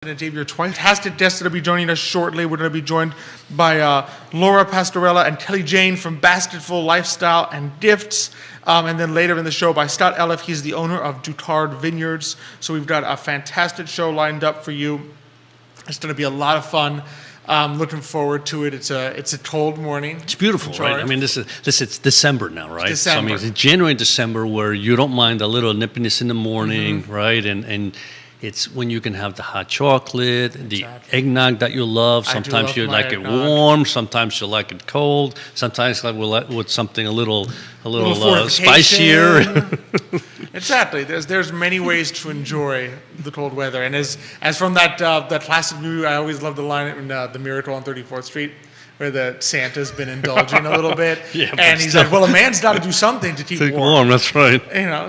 And Xavier twice. Fantastic guests that will be joining us shortly. We're going to be joined by Laura Pastorella and Kelly Jane from Basketful Lifestyle and Gifts. And then later in the show by Scott Elliff. He's the owner of Ducard Vineyards. So we've got a fantastic show lined up for you. It's going to be a lot of fun. Looking forward to it. It's a cold morning. It's beautiful, right? I mean, it's December now, right? December. So, I mean, it's January and December where you don't mind a little nippiness in the morning, right? And it's when you can have the hot chocolate, the eggnog that you love. Sometimes you like it warm. Sometimes you like it cold. Sometimes with something a little spicier. Exactly. There's many ways to enjoy the cold weather. And as from that classic movie, I always love the line in The Miracle on 34th Street, where the Santa's been indulging a little bit. Yeah, and he's like, well, a man's got to do something to keep warm. That's right.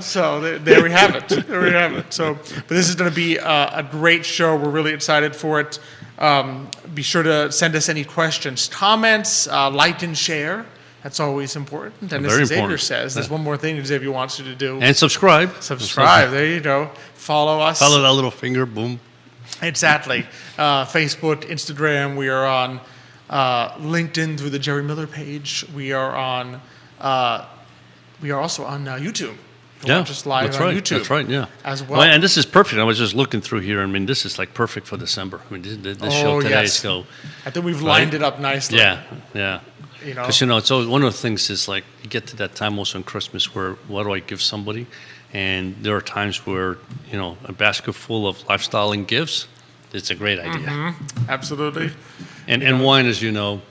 So there we have it. There we have it. So, but this is going to be a great show. We're really excited for it. Be sure to send us any questions, comments, like and share. That's always important. And as Xavier says, there's one more thing Xavier wants you to do. And subscribe. Subscribe. There you go. Follow us. Follow that little finger. Boom. Exactly. Facebook, Instagram. We are on LinkedIn through the Jerry Miller page. We are on. We are also on YouTube. Just live on YouTube. That's right. Yeah. As well. And this is perfect. I was just looking through here. I mean, this is like perfect for December. I mean, this show today is go. I think we've lined it up nicely. Yeah. Because it's always one of the things is like you get to that time also on Christmas where what do I give somebody, and there are times where a basket full of lifestyle and gifts. It's a great idea. Mm-hmm. Absolutely. And wine, as you know,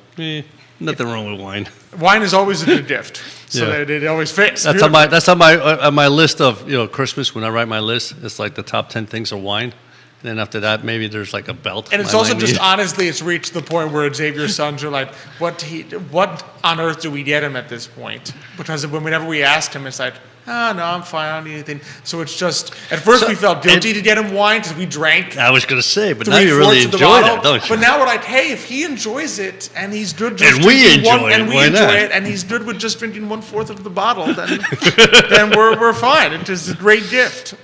nothing wrong with wine. Wine is always a good gift, so that it always fits. That's on my list of Christmas. When I write my list, it's like the top 10 things are wine. And then after that, maybe there's like a belt. And it's also just honestly, it's reached the point where Xavier's sons are like, what on earth do we get him at this point? Because whenever we ask him, it's like, no, I'm fine, I don't need anything. So it's just, at first we felt guilty to get him wine because we drank. I was going to say, but now you really enjoy that, don't you? But now we're like, hey, if he enjoys it and he's good just and we enjoy it and he's good with just drinking 1/4 of the bottle, then we're fine. It is a great gift.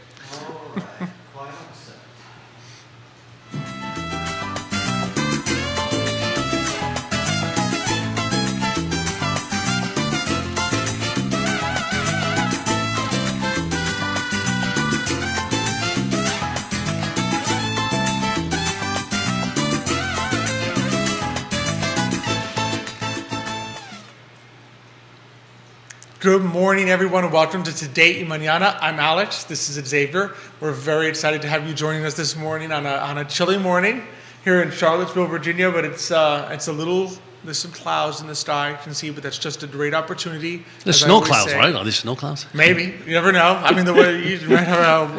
Good morning, everyone, and welcome to Today y Mañana. I'm Alex. This is Xavier. We're very excited to have you joining us this morning on a chilly morning here in Charlottesville, Virginia. But it's a little. There's some clouds in the sky, you can see, but that's just a great opportunity. There's snow clouds, right? Are these snow clouds? Maybe. You never know. I mean, the way you might have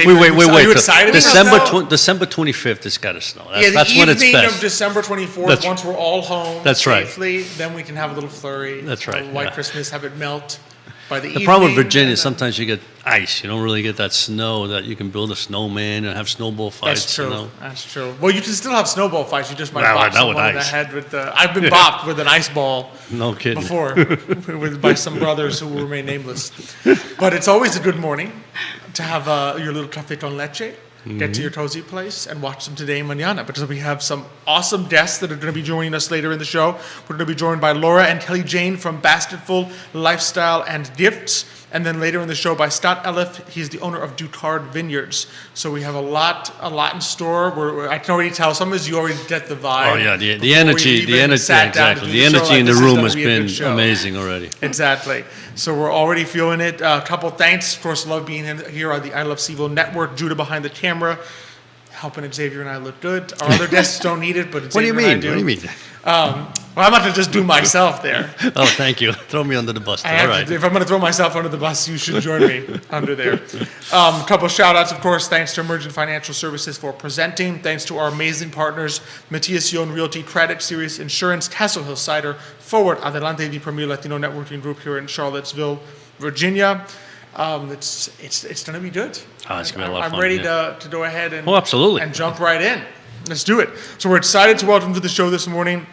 Wait. Are you excited? December 25th, it's got to snow. That's when it's best. The evening of December 24th, once we're all home safely, then we can have a little flurry. That's right. White Christmas, have it melt by the evening. The problem with Virginia is sometimes you get ice. You don't really get that snow that you can build a snowman and have snowball fights. That's true. That's true. Well, you can still have snowball fights. You just might bop someone in the head with the. I've been bopped with an ice ball. No kidding. Before, by some brothers who will remain nameless. But it's always a good morning to have your little café con leche. Get to your cozy place and watch them Today Mañana, because we have some awesome guests that are going to be joining us later in the show. We're going to be joined by Laura and Kelly Jane from Basketful Lifestyle and Gifts. And then later in the show by Scott Elliff. He's the owner of Ducard Vineyards. So we have a lot in store. I can already tell. Some of you already get the vibe. Oh yeah, the energy, exactly. The energy in the room has been amazing already. Exactly. So we're already feeling it. A couple thanks. Of course, love being here on the I Love CVille Network. Judah behind the camera, helping Xavier and I look good. Our other guests don't need it, but Xavier and I do. What do you mean? Well, I'm not going to just do myself there. Oh, thank you. Throw me under the bus. All right. If I'm going to throw myself under the bus, you should join me under there. A couple of shout-outs, of course. Thanks to Emergent Financial Services for presenting. Thanks to our amazing partners, Matiacion Realty, Credit, Sirius Insurance, Castle Hill Cider, Forward, Adelante the Premier Latino Networking Group here in Charlottesville, Virginia. It's going to be good. Oh, it's going to be a lot of fun. I'm ready to go ahead and, absolutely. And jump right in. Let's do it. So we're excited to welcome to the show this morning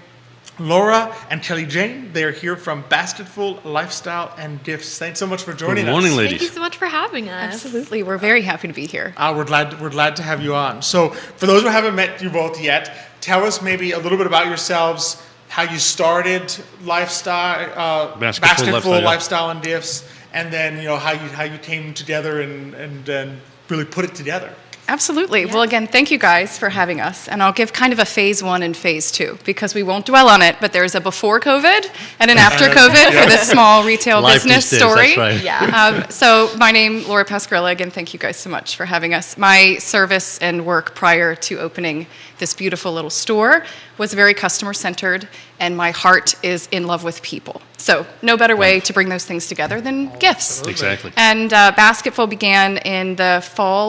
Laura and Kelly Jane. They are here from Basketful Lifestyle and Gifts. Thanks so much for joining us. Good morning, ladies. Thank you so much for having us. Absolutely. We're very happy to be here. We're glad to have you on. So, for those who haven't met you both yet, tell us maybe a little bit about yourselves, how you started Basketful Lifestyle and Gifts, and then how you came together and really put it together. Absolutely. Yeah. Well, again, thank you guys for having us. And I'll give kind of a phase 1 and phase 2 because we won't dwell on it, but there's a before COVID and an after COVID for this small retail business story. That's right. Yeah. So my name, Laura Pascarella. Again, thank you guys so much for having us. My service and work prior to opening this beautiful little store was very customer-centered, and my heart is in love with people. So no better way to bring those things together than gifts. Exactly. And Basketful began in the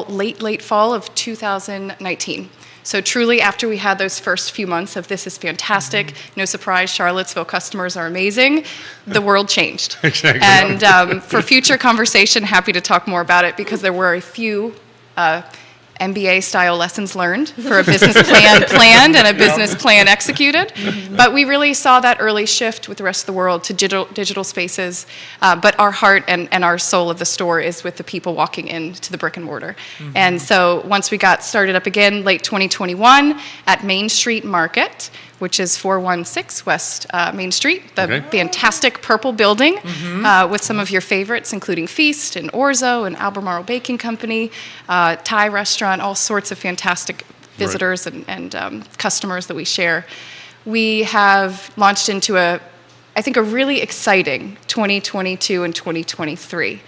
late fall of 2019. So truly, after we had those first few months of this is fantastic, no surprise, Charlottesville customers are amazing, the world changed. Exactly. And for future conversation, happy to talk more about it because there were a few MBA-style lessons learned for a business plan planned and a business plan executed. But we really saw that early shift with the rest of the world to digital spaces. But our heart and our soul of the store is with the people walking into the brick and mortar. And so once we got started up again, late 2021 at Main Street Market, which is 416 West Main Street, the fantastic purple building with some of your favorites, including Feast and Orzo and Albemarle Baking Company, Thai restaurant, all sorts of fantastic visitors and customers that we share. We have launched into I think a really exciting 2022 and 2023.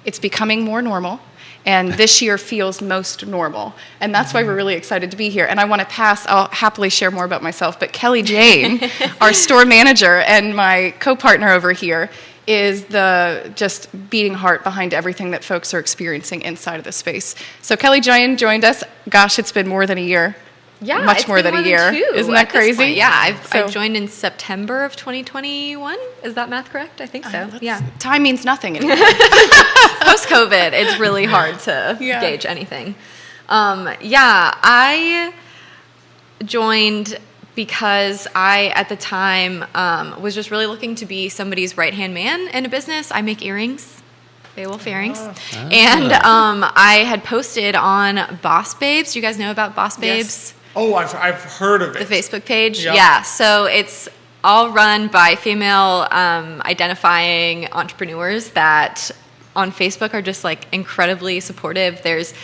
It's becoming more normal. And this year feels most normal. And that's why we're really excited to be here. And I want to I'll happily share more about myself, but Kelly Jane, our store manager and my co-partner over here, is the just beating heart behind everything that folks are experiencing inside of the space. So Kelly Jane joined us. Gosh, it's been more than a year. Yeah, much more than a year. Isn't that crazy? Yeah, I joined in September of 2021. Is that math correct? I think so. Yeah. Time means nothing anymore. Post-COVID, it's really hard to gauge anything. I joined because I, at the time, was just really looking to be somebody's right-hand man in a business. I make earrings. Beowulf earrings. And I had posted on Boss Babes. Do you guys know about Boss Babes? Yes. Oh, I've heard of it. The Facebook page? Yep. Yeah. So it's all run by female identifying entrepreneurs that on Facebook are just like incredibly supportive. There's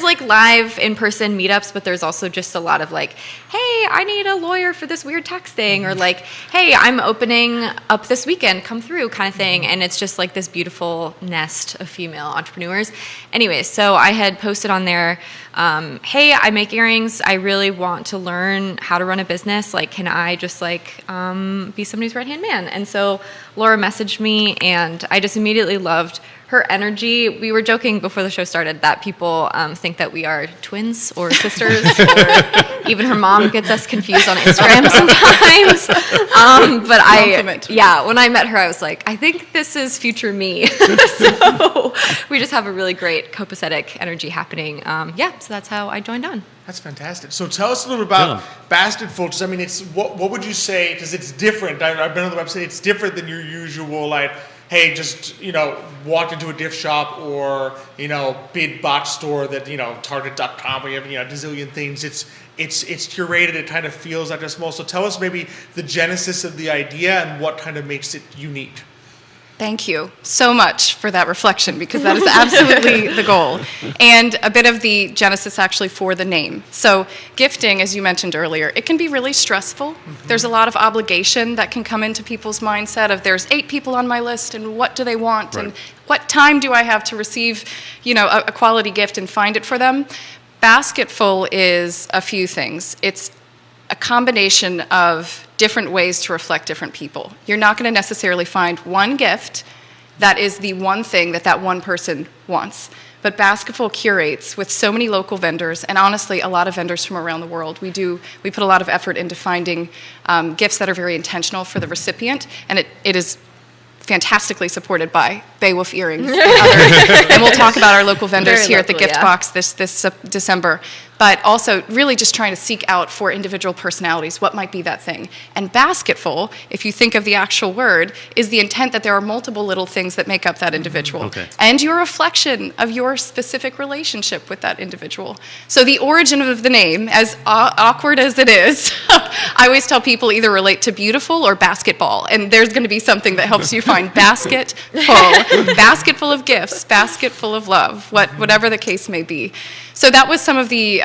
like live in-person meetups, but there's also just a lot of like, hey, I need a lawyer for this weird tax thing, or like, hey, I'm opening up this weekend, come through kind of thing. And it's just like this beautiful nest of female entrepreneurs. Anyway, so I had posted on there, hey, I make earrings. I really want to learn how to run a business. Like, can I just like be somebody's right-hand man? And so Laura messaged me, and I just immediately loved her energy. We were joking before the show started that people think that we are twins or sisters, or even her mom gets us confused on Instagram sometimes. But when I met her, I was like, I think this is future me. So we just have a really great copacetic energy happening. So that's how I joined on. That's fantastic. So tell us a little bit about Basketful. Because I mean, it's what would you say? Because it's different. I've been on the website. It's different than your usual like, hey, just walk into a gift shop or big box store that Target.com. We have a gazillion things. It's curated. It kind of feels like a small. So tell us maybe the genesis of the idea and what kind of makes it unique. Thank you so much for that reflection, because that is absolutely the goal. And a bit of the genesis actually for the name. So gifting, as you mentioned earlier, it can be really stressful. There's a lot of obligation that can come into people's mindset of there's 8 people on my list and what do they want and what time do I have to receive a quality gift and find it for them. Basketful is a few things. It's a combination of different ways to reflect different people. You're not going to necessarily find one gift that is the one thing that one person wants. But Basketful curates with so many local vendors, and honestly, a lot of vendors from around the world. We put a lot of effort into finding gifts that are very intentional for the recipient, and it is fantastically supported by Beowulf earrings and others. And we'll talk about our local vendors Very here at the local, Gift yeah. Box this December. But also really just trying to seek out for individual personalities what might be that thing. And basketful, if you think of the actual word, is the intent that there are multiple little things that make up that individual. Okay. And your reflection of your specific relationship with that individual. So the origin of the name, as awkward as it is, I always tell people either relate to beautiful or basketball. And there's going to be something that helps you find basket full of gifts, basket full of love, whatever the case may be. So that was some of the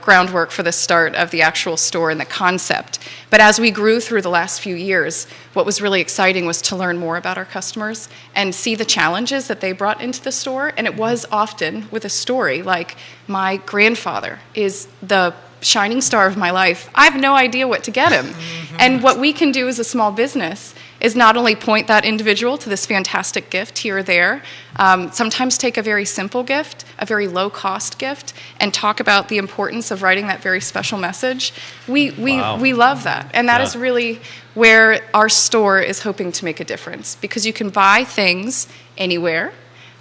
groundwork for the start of the actual store and the concept. But as we grew through the last few years, what was really exciting was to learn more about our customers and see the challenges that they brought into the store. And it was often with a story like, my grandfather is the shining star of my life. I have no idea what to get him. And what we can do as a small business is not only point that individual to this fantastic gift here or there, sometimes take a very simple gift, a very low-cost gift, and talk about the importance of writing that very special message. We love that. And that is really where our store is hoping to make a difference, because you can buy things anywhere.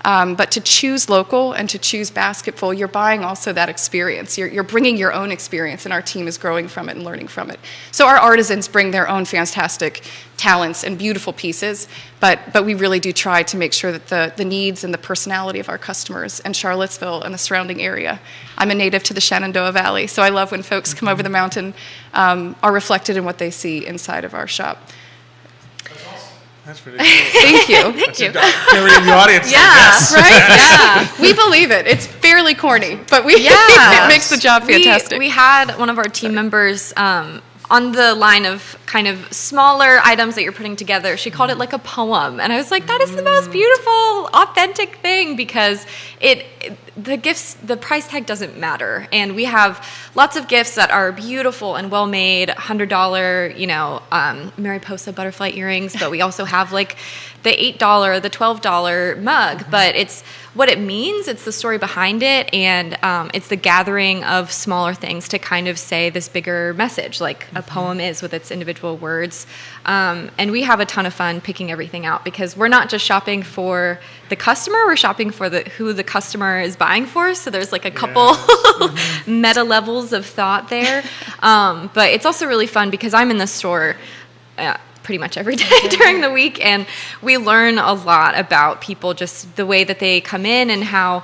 But to choose local and to choose basketful, you're buying also that experience. You're bringing your own experience, and our team is growing from it and learning from it. So our artisans bring their own fantastic talents and beautiful pieces, but we really do try to make sure that the needs and the personality of our customers and Charlottesville and the surrounding area. I'm a native to the Shenandoah Valley, so I love when folks come over the mountain, are reflected in what they see inside of our shop. That's really cool. Thank you. Thank you. Carrie in the audience. Yeah, Right? Yeah. We believe it. It's fairly corny, but Yeah. it makes the job fantastic. We had one of our team members on the line of kind of smaller items that you're putting together. She called it like a poem. And I was like, that is the most beautiful, authentic thing, because the gifts, the price tag doesn't matter. And we have lots of gifts that are beautiful and well made, $100, Mariposa butterfly earrings, but we also have like the $8, the $12 mug. But it's what it means, it's the story behind it, and it's the gathering of smaller things to kind of say this bigger message, like a poem is with its individual words. And we have a ton of fun picking everything out, because we're not just shopping for the customer, we're shopping for who the customer is buying for. So there's like a couple meta levels of thought there. But it's also really fun because I'm in the store pretty much every day during the week, and we learn a lot about people, just the way that they come in, and how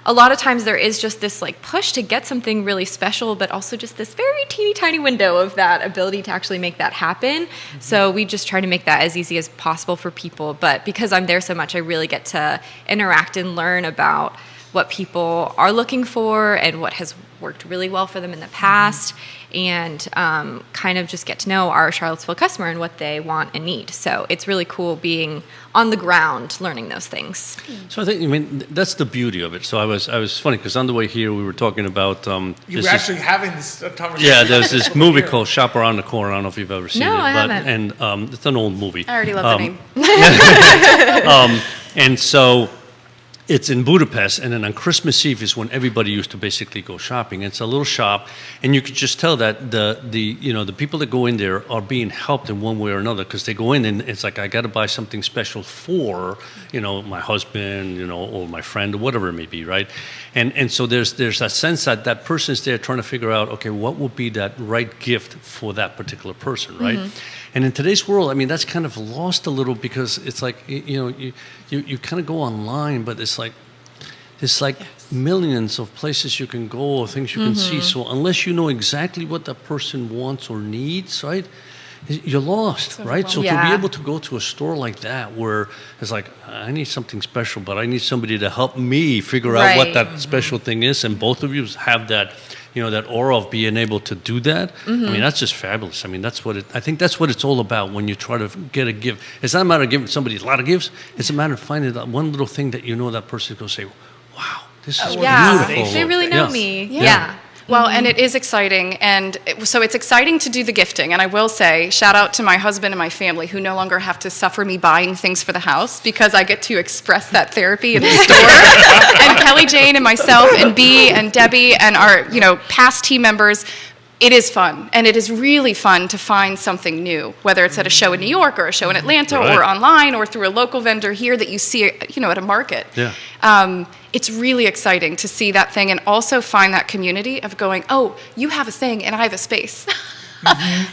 a lot of times there is just this like push to get something really special, but also just this very teeny tiny window of that ability to actually make that happen. So we just try to make that as easy as possible for people. But because I'm there so much, I really get to interact and learn about what people are looking for and what has worked really well for them in the past, and kind of just get to know our Charlottesville customer and what they want and need. So it's really cool being on the ground learning those things. So I think, that's the beauty of it. So I was funny, because on the way here we were talking about You were actually having this conversation. yeah, there's this movie called Shop Around the Corner. I don't know if you've ever seen it. No, I haven't. And it's an old movie. I already love the name. And so it's in Budapest, and then on Christmas Eve is when everybody used to basically go shopping. It's a little shop, and you could just tell that the people that go in there are being helped in one way or another, because they go in and it's like, I got to buy something special for my husband, or my friend, or whatever it may be, right? And so there's that sense that that person's there trying to figure out, okay, what would be that right gift for that particular person, right? And in today's world, I mean, that's kind of lost a little, because it's like, you kind of go online, but it's like millions of places you can go, or things you can see. So unless you know exactly what that person wants or needs, right, you're lost, right? So to be able to go to a store like that, where it's like, I need something special, but I need somebody to help me figure out what that special thing is, and both of you have that, that aura of being able to do that. I mean, that's just fabulous. I mean, I think that's what it's all about when you try to get a gift. It's not a matter of giving somebody a lot of gifts. It's a matter of finding that one little thing that that person's going to say, wow, this is beautiful. They really know me. Yeah. Well, and it is exciting, and so it's exciting to do the gifting, and I will say, shout out to my husband and my family, who no longer have to suffer me buying things for the house, because I get to express that therapy in the store. And Kelly Jane and myself and Bea and Debbie and our past team members, it is fun, and it is really fun to find something new, whether it's at a show in New York or a show in Atlanta Right. or online or through a local vendor here that you see, at a market. Yeah. It's really exciting to see that thing and also find that community of going, oh, you have a thing and I have a space.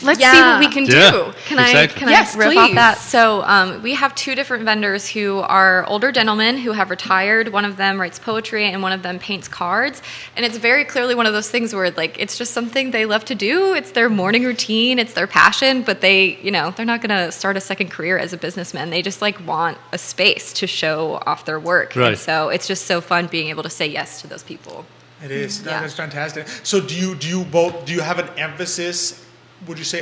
Let's see what we can Yeah. do. Can Exactly. I Yes, riff off please. that? So we have two different vendors who are older gentlemen who have retired. One of them writes poetry and one of them paints cards. And it's very clearly one of those things where like it's just something they love to do. It's their morning routine. It's their passion. But they, they're not going to start a second career as a businessman. They just like want a space to show off their work. Right. And so it's just so fun being able to say yes to those people. It is. Yeah. That's fantastic. So do you have an emphasis, would you say,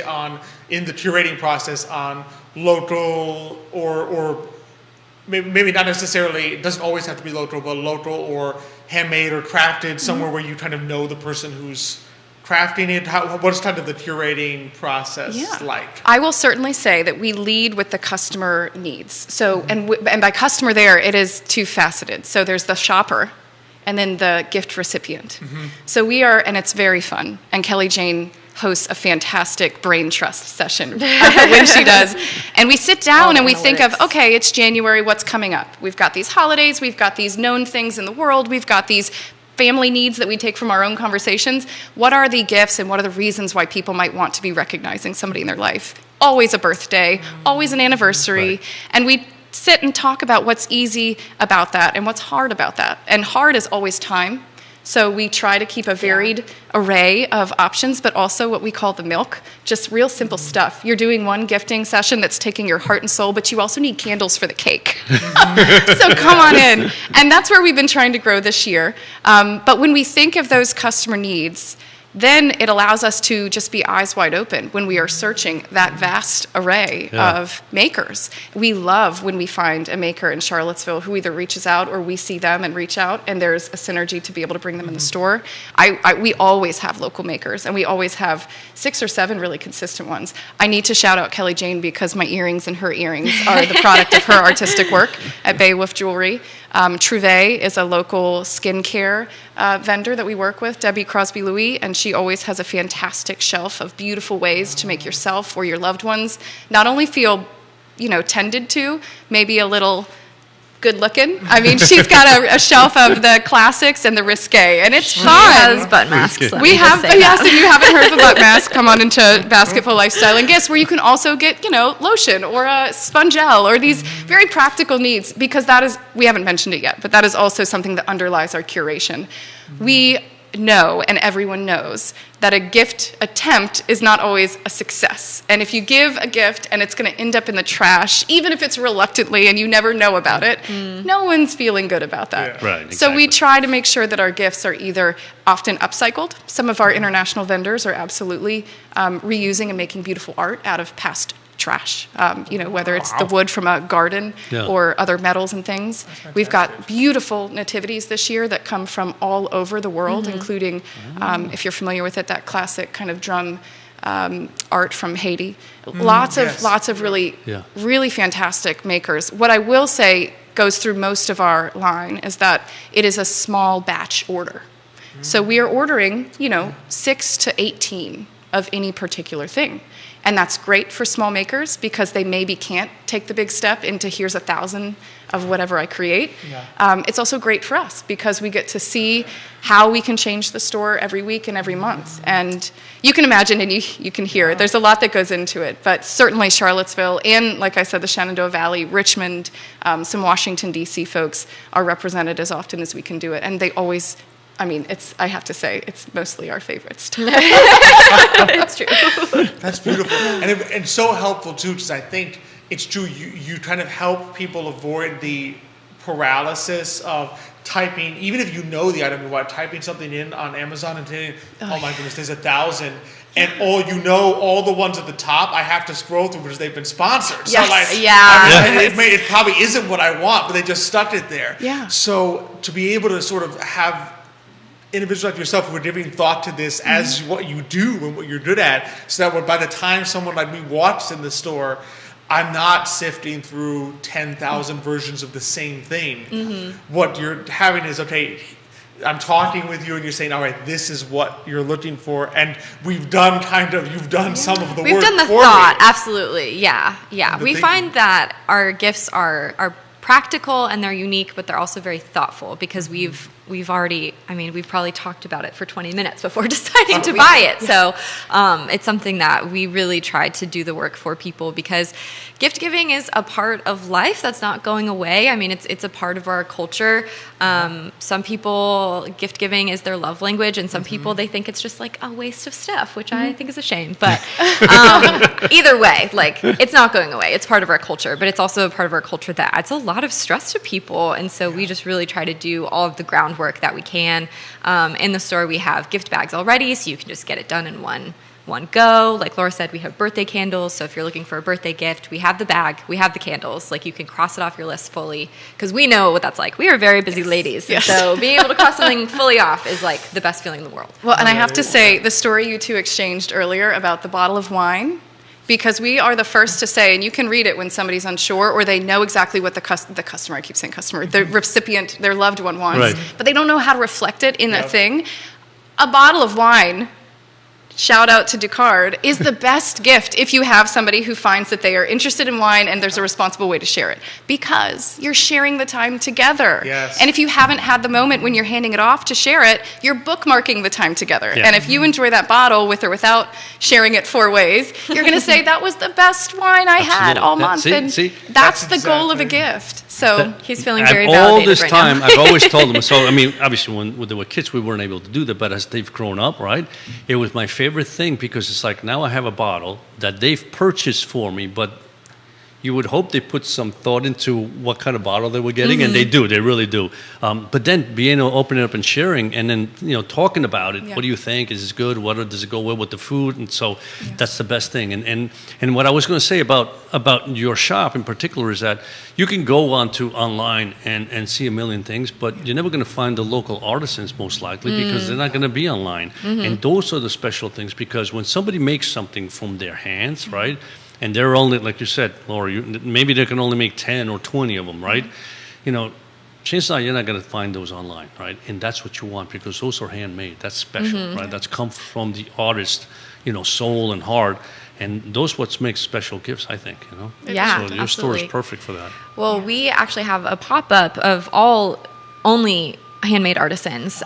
in the curating process on local or maybe not necessarily, it doesn't always have to be local, but local or handmade or crafted somewhere where you kind of know the person who's crafting it? What's kind of the curating process like? I will certainly say that we lead with the customer needs. So, and by customer there, it is two-faceted. So there's the shopper and then the gift recipient. So we are, and it's very fun. And Kelly Jane hosts a fantastic brain trust session when she does. And we sit down and we think of, okay, it's January, what's coming up? We've got these holidays, we've got these known things in the world, we've got these family needs that we take from our own conversations. What are the gifts and what are the reasons why people might want to be recognizing somebody in their life? Always a birthday, always an anniversary. Right. And we sit and talk about what's easy about that and what's hard about that. And hard is always time. So we try to keep a varied array of options, but also what we call the milk, just real simple stuff. You're doing one gifting session that's taking your heart and soul, but you also need candles for the cake. So come on in. And that's where we've been trying to grow this year. But when we think of those customer needs, then it allows us to just be eyes wide open when we are searching that vast array of makers. We love when we find a maker in Charlottesville who either reaches out or we see them and reach out, and there's a synergy to be able to bring them in the store. We always have local makers, and we always have 6 or 7 really consistent ones. I need to shout out Kelly Jane because my earrings and her earrings are the product of her artistic work at Beowulf Jewelry. Trouvé is a local skincare vendor that we work with, Debbie Crosby-Louis, and she always has a fantastic shelf of beautiful ways to make yourself or your loved ones not only feel, tended to, maybe a little good looking. I mean, she's got a shelf of the classics and the risque, and it's fun. Has butt masks. let We me just have, say yes, that. if you haven't heard of a butt mask, come on into Basketful Lifestyle and Gifts, where you can also get, lotion or a spongel or these very practical needs, because that is, we haven't mentioned it yet, but that is also something that underlies our curation. We know, and everyone knows, that a gift attempt is not always a success. And if you give a gift and it's going to end up in the trash, even if it's reluctantly and you never know about it, no one's feeling good about that. Yeah. Right, So we exactly. try to make sure that our gifts are either often upcycled. Some of our international vendors are absolutely reusing and making beautiful art out of past trash, whether it's the wood from a garden or other metals and things. We've got beautiful nativities this year that come from all over the world, including, if you're familiar with it, that classic kind of drum art from Haiti. Lots of really, really fantastic makers. What I will say goes through most of our line is that it is a small batch order. So we are ordering, 6 to 18 of any particular thing. And that's great for small makers because they maybe can't take the big step into here's 1,000 of whatever I create. It's also great for us because we get to see how we can change the store every week and every month. And you can imagine and you can hear, there's a lot that goes into it. But certainly Charlottesville and, like I said, the Shenandoah Valley, Richmond, some Washington, D.C. folks are represented as often as we can do it. And they always... I have to say, it's mostly our favorites. It's true. That's beautiful. And so helpful, too, because I think it's true. You kind of help people avoid the paralysis of typing, even if you know the item you want, typing something in on Amazon and saying, oh my goodness, there's 1,000. And all the ones at the top, I have to scroll through because they've been sponsored. Yes. So Yeah. it probably isn't what I want, but they just stuck it there. Yeah. So to be able to sort of have individuals like yourself who are giving thought to this as what you do and what you're good at, so that by the time someone like me walks in the store, I'm not sifting through 10,000 versions of the same thing. What you're having is, okay, I'm talking with you and you're saying, all right, this is what you're looking for, and you've done some of the We've work done the for thought, me. absolutely, yeah. We find that our gifts are practical and they're unique, but they're also very thoughtful because we've probably talked about it for 20 minutes before deciding to buy it. So it's something that we really try to do the work for people because gift giving is a part of life that's not going away. I mean, it's a part of our culture. Some people, gift giving is their love language, and some people, they think it's just like a waste of stuff, which I think is a shame. But either way, like, it's not going away. It's part of our culture, but it's also a part of our culture that adds a lot of stress to people. And so we just really try to do all of the groundwork that we can. In the store, we have gift bags already, so you can just get it done in one go. Like Laura said, we have birthday candles. So if you're looking for a birthday gift, we have the bag, we have the candles. Like, you can cross it off your list fully because we know what that's like. We are very busy ladies. Yes. So being able to cross something fully off is like the best feeling in the world. Well, and I have to say, the story you two exchanged earlier about the bottle of wine, because we are the first to say, and you can read it when somebody's unsure or they know exactly what the customer, I keep saying customer, the recipient, their loved one wants, Right. but they don't know how to reflect it in a thing. A bottle of wine, shout out to Ducard, is the best gift if you have somebody who finds that they are interested in wine and there's a responsible way to share it. Because you're sharing the time together. Yes. And if you haven't had the moment when you're handing it off to share it, you're bookmarking the time together. Yeah. And if you enjoy that bottle with or without sharing it 4 ways, you're going to say, that was the best wine I had all month. See, and see? that's That's the goal of a exactly- gift. So He's feeling And very all validated this right time, now. I've always told them. So, I mean, obviously, when they were kids, we weren't able to do that. But as they've grown up, right, it was my favorite thing because it's like now I have a bottle that they've purchased for me, but you would hope they put some thought into what kind of bottle they were getting, and they do. They really do. But then being able to open it up and sharing, and then talking about it. Yeah. What do you think? Is this good? Does it go well with the food? And so that's the best thing. And what I was going to say about your shop in particular is that you can go online and see a million things, but you're never going to find the local artisans most likely because they're not going to be online. And those are the special things because when somebody makes something from their hands, right? And they're only, like you said, Laura, maybe they can only make 10 or 20 of them, right? Chances are you're not going to find those online, right? And that's what you want because those are handmade. That's special, right? That's come from the artist, soul and heart. And those what makes special gifts, I think, Yeah, So your store is absolutely. perfect for that. Well, we actually have a pop-up of only handmade artisans.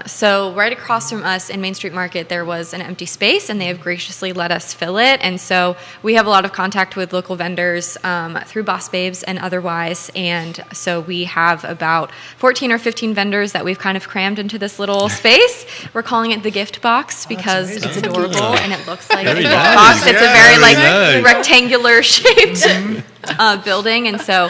So right across from us in Main Street Market, there was an empty space, and they have graciously let us fill it. And so we have a lot of contact with local vendors through Boss Babes and otherwise. And so we have about 14 or 15 vendors that we've kind of crammed into this little space. We're calling it the gift box because amazing. it's adorable and it looks like Very a gift nice. box. It's a very Very nice. rectangular shaped building, and so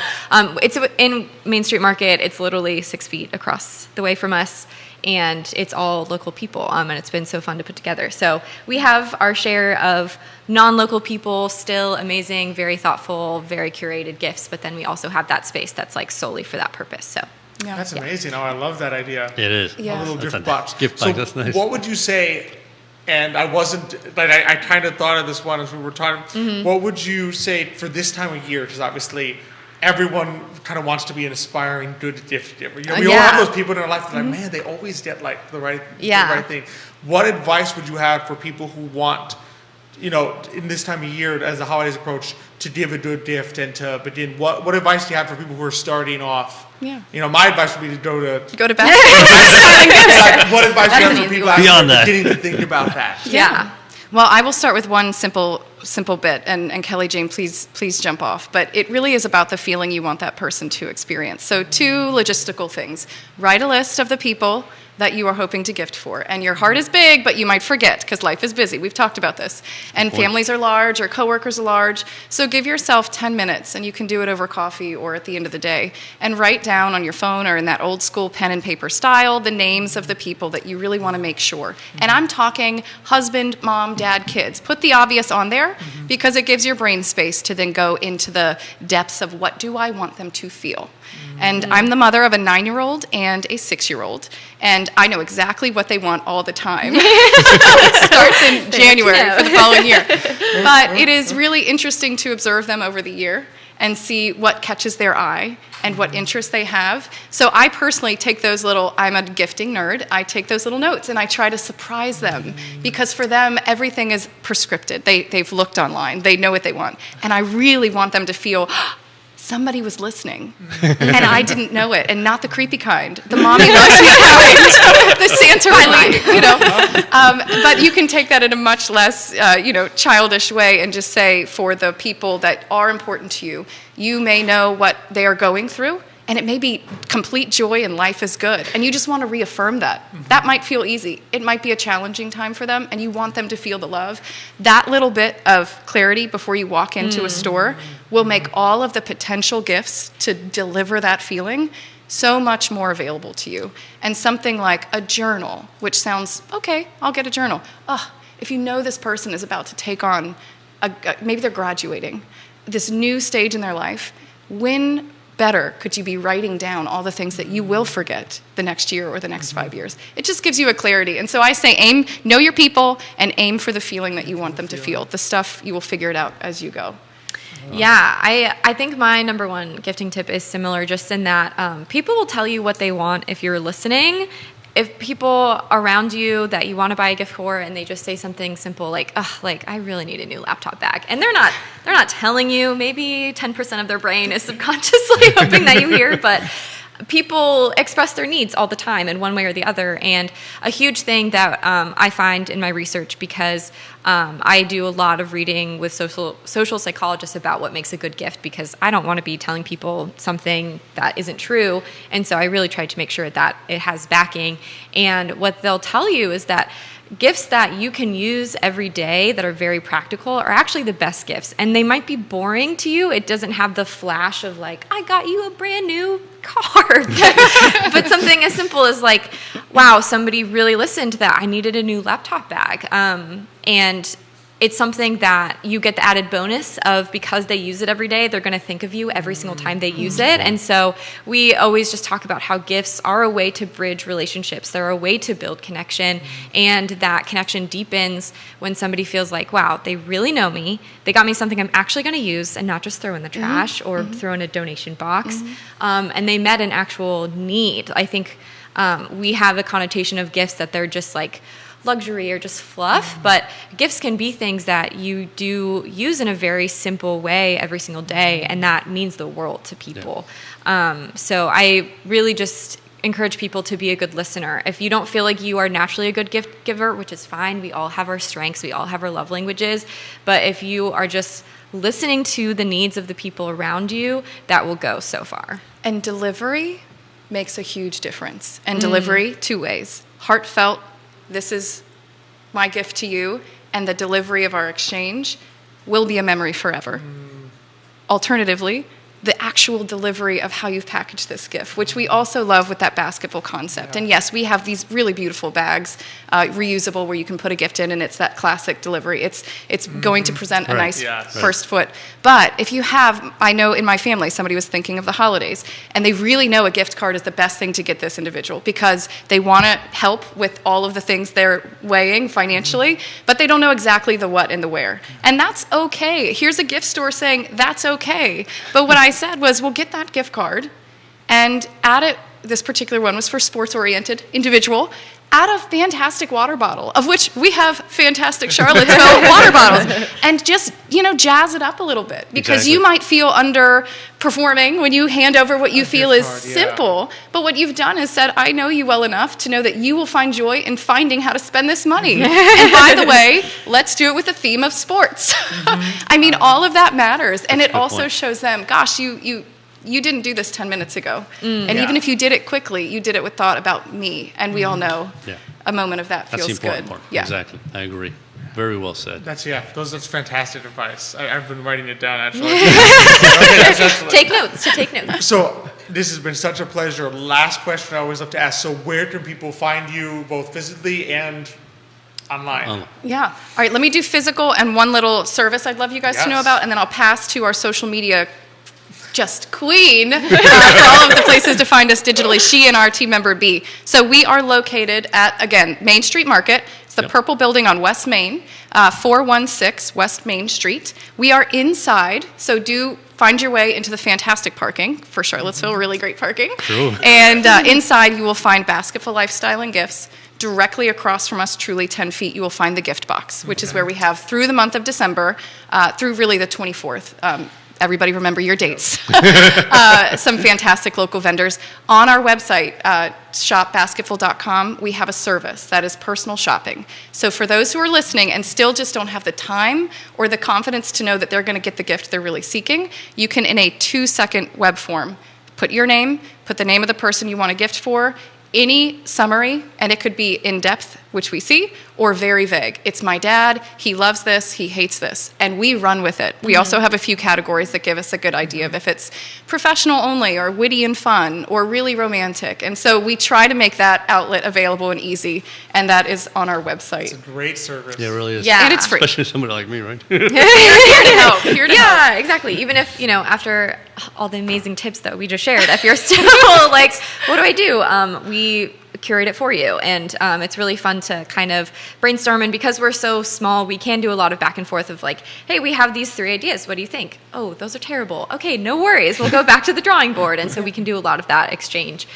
it's in Main Street Market. It's literally 6 feet across the way from us, and it's all local people, and it's been so fun to put together. So we have our share of non-local people, still amazing, very thoughtful, very curated gifts, but then we also have that space that's like solely for that purpose. So yeah. That's amazing. Oh, I love that idea. It is. Yeah. A little That's gift a box. gift So box, that's nice. what would you say? And I wasn't, but I kind of thought of this one as we were talking. What would you say for this time of year? Because obviously, everyone kind of wants to be an aspiring good gift giver. We all Yeah. have those people in our life that are like, man, they always get like the right thing. What advice would you have for people who want, in this time of year as the holidays approach, to give a good gift and to begin? What advice do you have for people who are starting off? Yeah. My advice would be to go to. Go to bed. Like, what advice do you have an for easy people one. actually Beyond that. beginning to think about that? yeah. Well, I will start with one simple bit, and Kelly Jane, please jump off. But it really is about the feeling you want that person to experience. So 2 logistical things. Write a list of the people that you are hoping to gift for. And your heart is big, but you might forget because life is busy. We've talked about this. And families are large or coworkers are large. So give yourself 10 minutes, and you can do it over coffee or at the end of the day, and write down on your phone or in that old school pen and paper style the names of the people that you really want to make sure. And I'm talking husband, mom, dad, kids. Put the obvious on there because it gives your brain space to then go into the depths of what do I want them to feel. And I'm the mother of a 9-year-old and a 6-year-old, and I know exactly what they want all the time. It starts in January for the following year. But it is really interesting to observe them over the year and see what catches their eye and what interests they have. So I personally take those I'm a gifting nerd, I take those little notes and I try to surprise them, because for them, everything is prescripted. They've looked online, they know what they want. And I really want them to feel, somebody was listening, and I didn't know it, and not the creepy kind, the mommy loves me kind, the Santa but you can take that in a much less, childish way and just say, for the people that are important to you, you may know what they are going through, and it may be complete joy and life is good, and you just want to reaffirm that. That might feel easy. It might be a challenging time for them, and you want them to feel the love. That little bit of clarity before you walk into a store will make all of the potential gifts to deliver that feeling so much more available to you. And something like a journal, which sounds, okay, I'll get a journal. If you know this person is about to take on, maybe they're graduating, this new stage in their life, when better could you be writing down all the things that you will forget the next year or the next 5 years? It just gives you a clarity. And so I say know your people, and aim for the feeling that you want them to feel. The stuff, you will figure it out as you go. Yeah, I think my number one gifting tip is similar, just in that people will tell you what they want if you're listening. If people around you that you want to buy a gift for, and they just say something simple like I really need a new laptop bag, and they're not telling you, maybe 10% of their brain is subconsciously hoping that you hear, but people express their needs all the time in one way or the other. And a huge thing that I find in my research, because I do a lot of reading with social psychologists about what makes a good gift, because I don't want to be telling people something that isn't true. And so I really try to make sure that it has backing. And what they'll tell you is that gifts that you can use every day that are very practical are actually the best gifts. And they might be boring to you. It doesn't have the flash of like, I got you a brand new car. But something as simple as like, wow, somebody really listened that I needed a new laptop bag. And it's something that you get the added bonus of, because they use it every day, they're going to think of you every single time they use it. And so we always just talk about how gifts are a way to bridge relationships. They're a way to build connection, and that connection deepens when somebody feels like, wow, they really know me. They got me something I'm actually going to use and not just throw in the trash or throw in a donation box. And they met an actual need. I think we have a connotation of gifts that they're just like luxury or just fluff, but gifts can be things that you do use in a very simple way every single day, and that means the world to people. So I really just encourage people to be a good listener. If you don't feel like you are naturally a good gift giver, which is fine, we all have our strengths, we all have our love languages, but if you are just listening to the needs of the people around you, that will go so far. And delivery makes a huge difference. And delivery, two ways. Heartfelt, this is my gift to you, and the delivery of our exchange will be a memory forever. Alternatively, the actual delivery of how you've packaged this gift, which we also love with that basketful concept. And yes, we have these really beautiful bags, reusable, where you can put a gift in, and it's that classic delivery. It's going to present a nice first foot. But if you have, I know in my family, somebody was thinking of the holidays, and they really know a gift card is the best thing to get this individual, because they want to help with all of the things they're weighing financially, but they don't know exactly the what and the where. And that's okay. Here's a gift store saying that's okay. But what I said was, well, get that gift card and add it. This particular one was for sports-oriented individual. Add a fantastic water bottle, of which we have fantastic Charlottesville water bottles, and just, jazz it up a little bit, because you might feel underperforming when you hand over what you feel is simple, but what you've done is said, I know you well enough to know that you will find joy in finding how to spend this money. And by the way, let's do it with the theme of sports. I mean, all of that matters, and it also shows them, gosh, you didn't do this 10 minutes ago. And even if you did it quickly, you did it with thought about me. And we all know a moment of that feels good. That's the important part. Yeah. Exactly. I agree. Very well said. That's fantastic advice. I've been writing it down, actually. Okay, take notes. So this has been such a pleasure. Last question I always love to ask. So where can people find you, both physically and online? Yeah. All right, let me do physical and one little service I'd love you guys to know about, and then I'll pass to our social media just queen for all of the places to find us digitally, she and our team member B. So we are located at, again, Main Street Market. It's It's the purple building on West Main, 416 West Main Street. We are inside, so do find your way into the fantastic parking for Charlottesville, really great parking. Cool. And inside you will find Basketful Lifestyle and Gifts. Directly across from us, truly 10 feet, you will find the gift box, which is where we have through the month of December, through really the 24th. Everybody remember your dates. Some fantastic local vendors. On our website, shopbasketful.com, we have a service that is personal shopping. So for those who are listening and still just don't have the time or the confidence to know that they're going to get the gift they're really seeking, you can, in a 2-second web form, put your name, put the name of the person you want a gift for, any summary, and it could be in-depth, which we see, or very vague. It's my dad, he loves this, he hates this, and we run with it. We also have a few categories that give us a good idea of if it's professional only, or witty and fun, or really romantic. And so we try to make that outlet available and easy, and that is on our website. It's a great service. Yeah, it really is. Yeah. And it's free. Especially somebody like me, right? Here to help, here to help. Yeah, exactly. Even if, after all the amazing tips that we just shared, if you're still like, what do I do? We curate it for you. And it's really fun to kind of brainstorm. And because we're so small, we can do a lot of back and forth of like, hey, we have these 3 ideas. What do you think? Oh, those are terrible. Okay, no worries. We'll go back to the drawing board. And so we can do a lot of that exchange.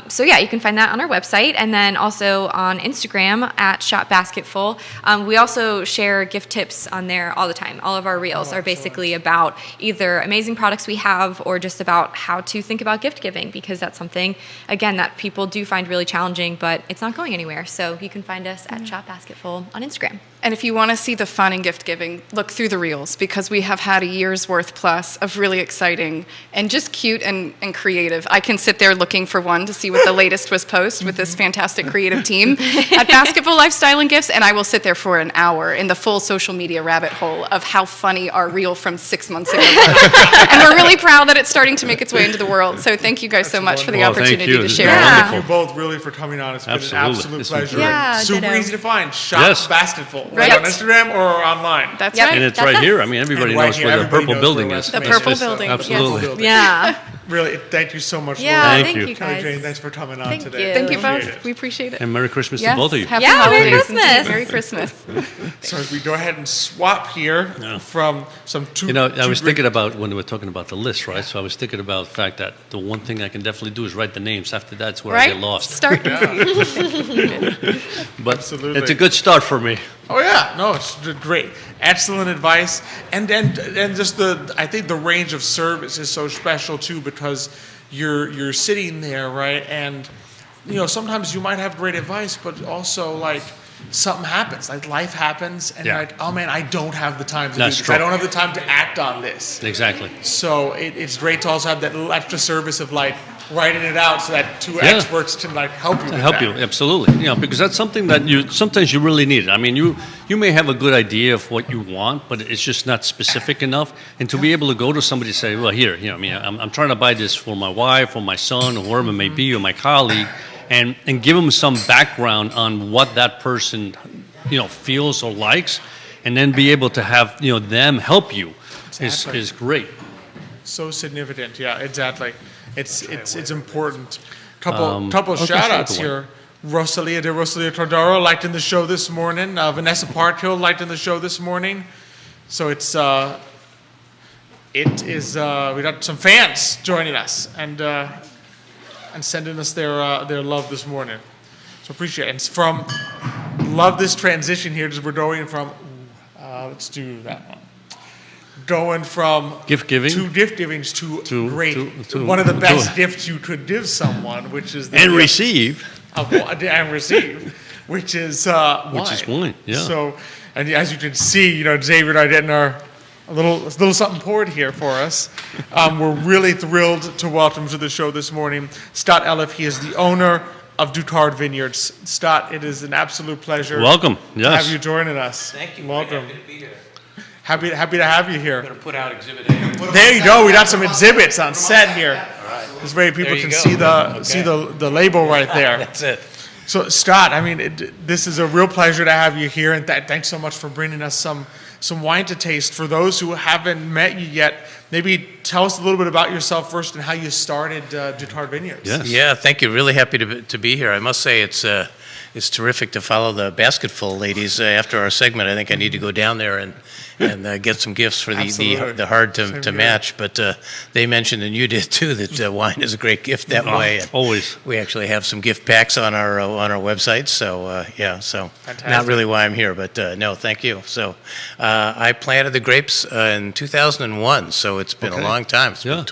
So yeah, you can find that on our website, and then also on Instagram at shopbasketful. We also share gift tips on there all the time. All of our reels are basically about either amazing products we have or just about how to think about gift giving, because that's something, again, that people do find really challenging, but it's not going anywhere. So you can find us at shopbasketful on Instagram. And if you want to see the fun in gift giving, look through the reels, because we have had a year's worth plus of really exciting and just cute and creative. I can sit there looking for one to see what the latest was post with this fantastic creative team at Basketful Lifestyle and Gifts, and I will sit there for an hour in the full social media rabbit hole of how funny our reel from 6 months ago was. And we're really proud that it's starting to make its way into the world. So thank you guys so much for the Well, thank opportunity you. to This is share. Yeah. Thank you both really for coming on. It's been Absolutely. an absolute This was pleasure. great. Yeah, Super ditto. easy to find. Shop Yes. Basketful. Right. On Instagram or online. That's Yep. right. And it's That's right us. here. I mean, everybody And right knows here, where the everybody purple knows building where is. West The Main purple is. building, yes. Absolutely. Yeah. Really, thank you so much. Yeah, Thank thank you. you Kelly guys. Jane, thanks for coming on Thank today. you. Thank you Appreciate both. it. We appreciate it. And Merry Christmas Yes, to both of you. Happy Yeah, Merry holidays. Christmas. indeed. Merry Christmas. So as we go ahead and swap here from some two. You know, I two was great- thinking about when we were talking about the list, right? So I was thinking about the fact that the one thing I can definitely do is write the names. After that's where I Right? get lost. Start. But Absolutely. it's a good start for me. Oh yeah, no, it's great, excellent advice, and just I think the range of service is so special too, because you're sitting there, right, and sometimes you might have great advice, but also like something happens, like life happens, and Yeah. you're like, oh man, I don't have the time to That's do this. true. I don't have the time to act on this. Exactly. So it's great to also have that little extra service of like writing it out so that two experts can like help you. To with help that. you, absolutely. Because that's something that sometimes you really need. I mean, you may have a good idea of what you want, but it's just not specific enough. And to be able to go to somebody and say, well, here, I'm trying to buy this for my wife or my son or whoever it may be, or my colleague, and give them some background on what that person, feels or likes, and then be able to have, them help you Exactly. is great. So significant, yeah, exactly. It's important. Couple okay, shout outs sure, here. Rosalia Tordaro liked in the show this morning. Vanessa Parkhill liked in the show this morning. So we got some fans joining us and sending us their love this morning. So appreciate it. And it's from love this transition here. We're going from let's do that one. Going from Gift giving? two gift givings to great, to- one of the best to- gifts you could give someone, which is the And gift receive. and receive, which is wine. Which is wine, yeah. So, and as you can see, Xavier and I getting a little something poured here for us. We're really thrilled to welcome to the show this morning Stott Elliff. He is the owner of Ducard Vineyards. Stott, it is an absolute pleasure. Welcome, To yes. have you joining us. Thank you. Welcome. Happy to be here. Happy to have you here. I'm going to put out Exhibit A. There you go. We got some exhibits on set here. This way people There you can go. see the label right there. That's it. So Scott, I mean, this is a real pleasure to have you here, and thanks so much for bringing us some wine to taste. For those who haven't met you yet, maybe tell us a little bit about yourself first and how you started Ducard Vineyards. Yes. Yeah, thank you. Really happy to be here. I must say it's it's terrific to follow the basketful ladies after our segment. I think I need to go down there and get some gifts for Absolutely. the hard to here. match. But they mentioned, and you did too, that wine is a great gift that way. And Always. we actually have some gift packs on our website. So so Fantastic. not really why I'm here, but no, thank you. So I planted the grapes in 2001, so it's been a long time. It's been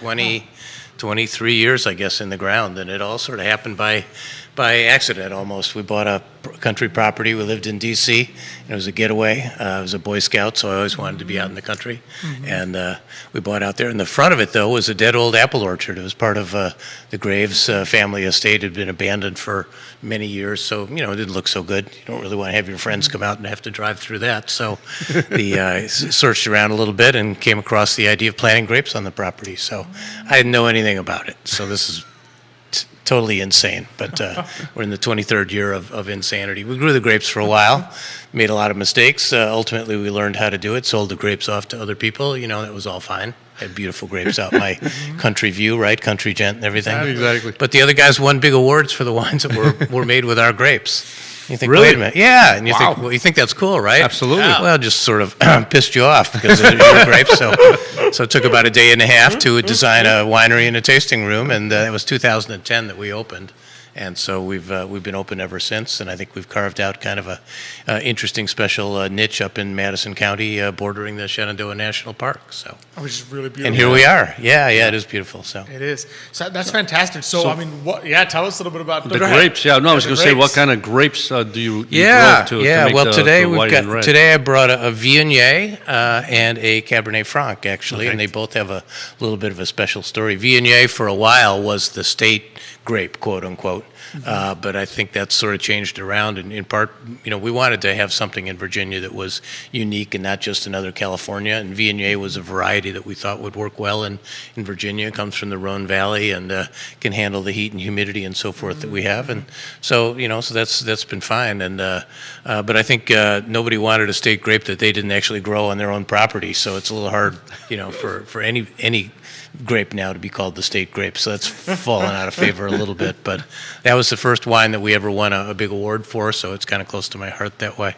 23 years, I guess, in the ground, and it all sort of happened by accident almost. We bought a country property. We lived in D.C., and it was a getaway. I was a Boy Scout, so I always wanted to be out in the country. And we bought out there. In the front of it, though, was a dead old apple orchard. It was part of the Graves family estate. It had been abandoned for many years, so, it didn't look so good. You don't really want to have your friends come out and have to drive through that. So searched around a little bit and came across the idea of planting grapes on the property. So I didn't know anything about it. So this is totally insane, but we're in the 23rd year of insanity. We grew the grapes for a while, made a lot of mistakes. Ultimately, we learned how to do it, sold the grapes off to other people. That was all fine. Had beautiful grapes out my country view, right? Country gent and everything. Exactly. But the other guys won big awards for the wines that were made with our grapes. You think, Really? wait a minute, yeah, and you Wow. think, well, you think that's cool, right? Absolutely. Yeah. Well, it just sort of pissed you off because of your grapes. So it took about a day and a half to design a winery and a tasting room, and it was 2010 that we opened. And so we've been open ever since, and I think we've carved out kind of a interesting special niche up in Madison County, bordering the Shenandoah National Park. So, Which is really beautiful. and here we are. Yeah, it is beautiful. So. It is. So that's fantastic. So, I mean, tell us a little bit about The go ahead. grapes, yeah. No, I was The going to say, what grapes. kind of grapes do you Yeah, grow to make Well, the, today the we've white and red? today I brought a Viognier and a Cabernet Franc actually, Okay. and they both have a little bit of a special story. Viognier for a while was the state grape, quote unquote. But I think that's sort of changed around, and in part, we wanted to have something in Virginia that was unique and not just another California. And Viognier was a variety that we thought would work well in Virginia. It comes from the Rhone Valley and can handle the heat and humidity and so forth that we have. And so, so that's been fine. And but I think nobody wanted a state grape that they didn't actually grow on their own property. So it's a little hard, for any grape now to be called the state grape, so that's fallen out of favor a little bit. But that was the first wine that we ever won a big award for, so it's kind of close to my heart that way.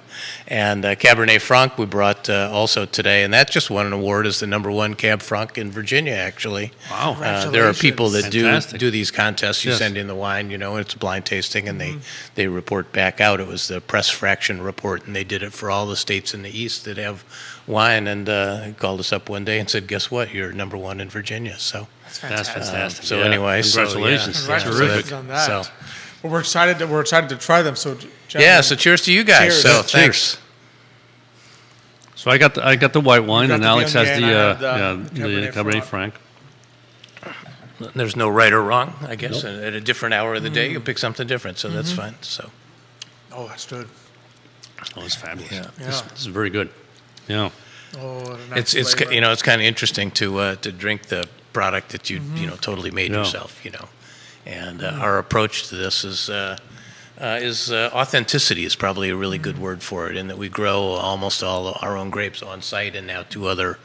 And Cabernet Franc we brought also today, and that just won an award as the #1 Cab Franc in Virginia, actually. Wow. There are people that Fantastic. do these contests. You Yes. send in the wine, it's a blind tasting, and they report back out. It was the press fraction report, and they did it for all the states in the East that have wine, and called us up one day and said, guess what, you're #1 in Virginia. So That's That's fantastic. fantastic. so yeah. anyway, so, yeah. Congratulations. Congratulations Terrific. on that. So- Well, we're excited to try them. So, yeah, so cheers to you guys. Cheers. So Cheers. thanks. So I got the white wine, got and the Alex has Viognier, and I have the the Cabernet Cabernet Franc. There's no right or wrong, I guess. At a different hour of the day, you pick something different, so that's fine. So Oh, that's good. Oh, it's fabulous. Yeah. This is very good. Yeah. Oh, what a nice it's flavor. it's kind of interesting to drink the product that you totally made Yeah. yourself. And our approach to this is authenticity is probably a really good word for it, in that we grow almost all our own grapes on site, and now 2 other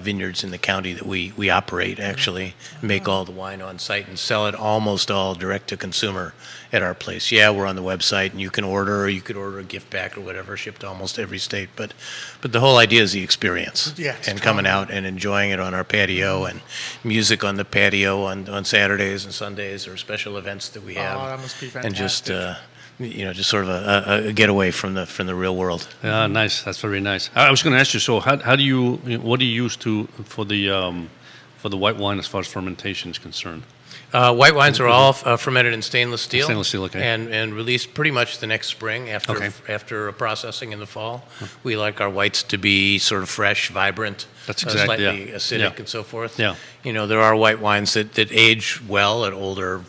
vineyards in the county that we operate actually make all the wine on site and sell it almost all direct to consumer at our place. Yeah, we're on the website, and you can order, or you could order a gift pack or whatever, shipped to almost every state. But the whole idea is the experience, Yeah, it's and coming out and enjoying it on our patio, and music on the patio on Saturdays and Sundays, or special events that we have. Oh, that must be And just fantastic. just sort of a getaway from the real world. Yeah, nice. That's very nice. I was going to ask you. So, how do you? What do you use for the white wine as far as fermentation is concerned? White wines are all fermented in stainless steel. Stainless steel, okay. And released pretty much the next spring after processing in the fall. We like our whites to be sort of fresh, vibrant, That's exactly, slightly yeah. acidic, Yeah. and so forth. Yeah. There are white wines that age well at older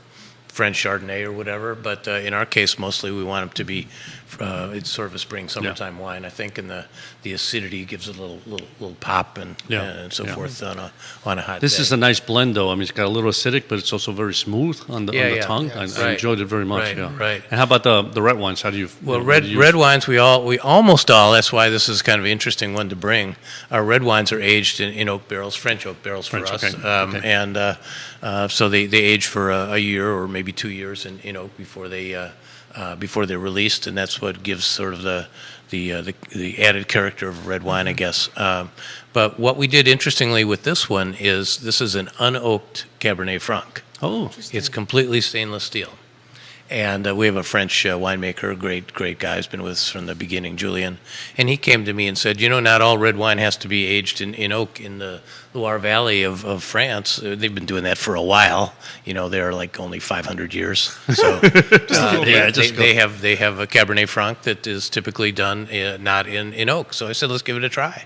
French Chardonnay or whatever, but in our case, mostly we want them to be. It's sort of a spring, summertime wine, I think, and the acidity gives it a little pop and so forth on a hot This day. is a nice blend, though. I mean, it's got a little acidic, but it's also very smooth on the tongue. I Right. enjoyed it very much. Right, Yeah. right. And how about the red wines? How do you? Well, what do you red use? wines, we almost all. That's why this is kind of an interesting one to bring. Our red wines are aged in oak barrels, French oak barrels for French, us, okay, okay. and so they age for a year or maybe 2 years in oak before they before they're released, and that's what gives sort of the added character of red wine, I guess. But what we did interestingly with this one is this is an unoaked Cabernet Franc. Oh, It's completely stainless steel. And we have a French winemaker, a great guy, who's been with us from the beginning, Julian. And he came to me and said, not all red wine has to be aged in oak in the Loire Valley of France. They've been doing that for a while. They're like only 500 years. So they have a Cabernet Franc that is typically done not in oak. So I said, let's give it a try.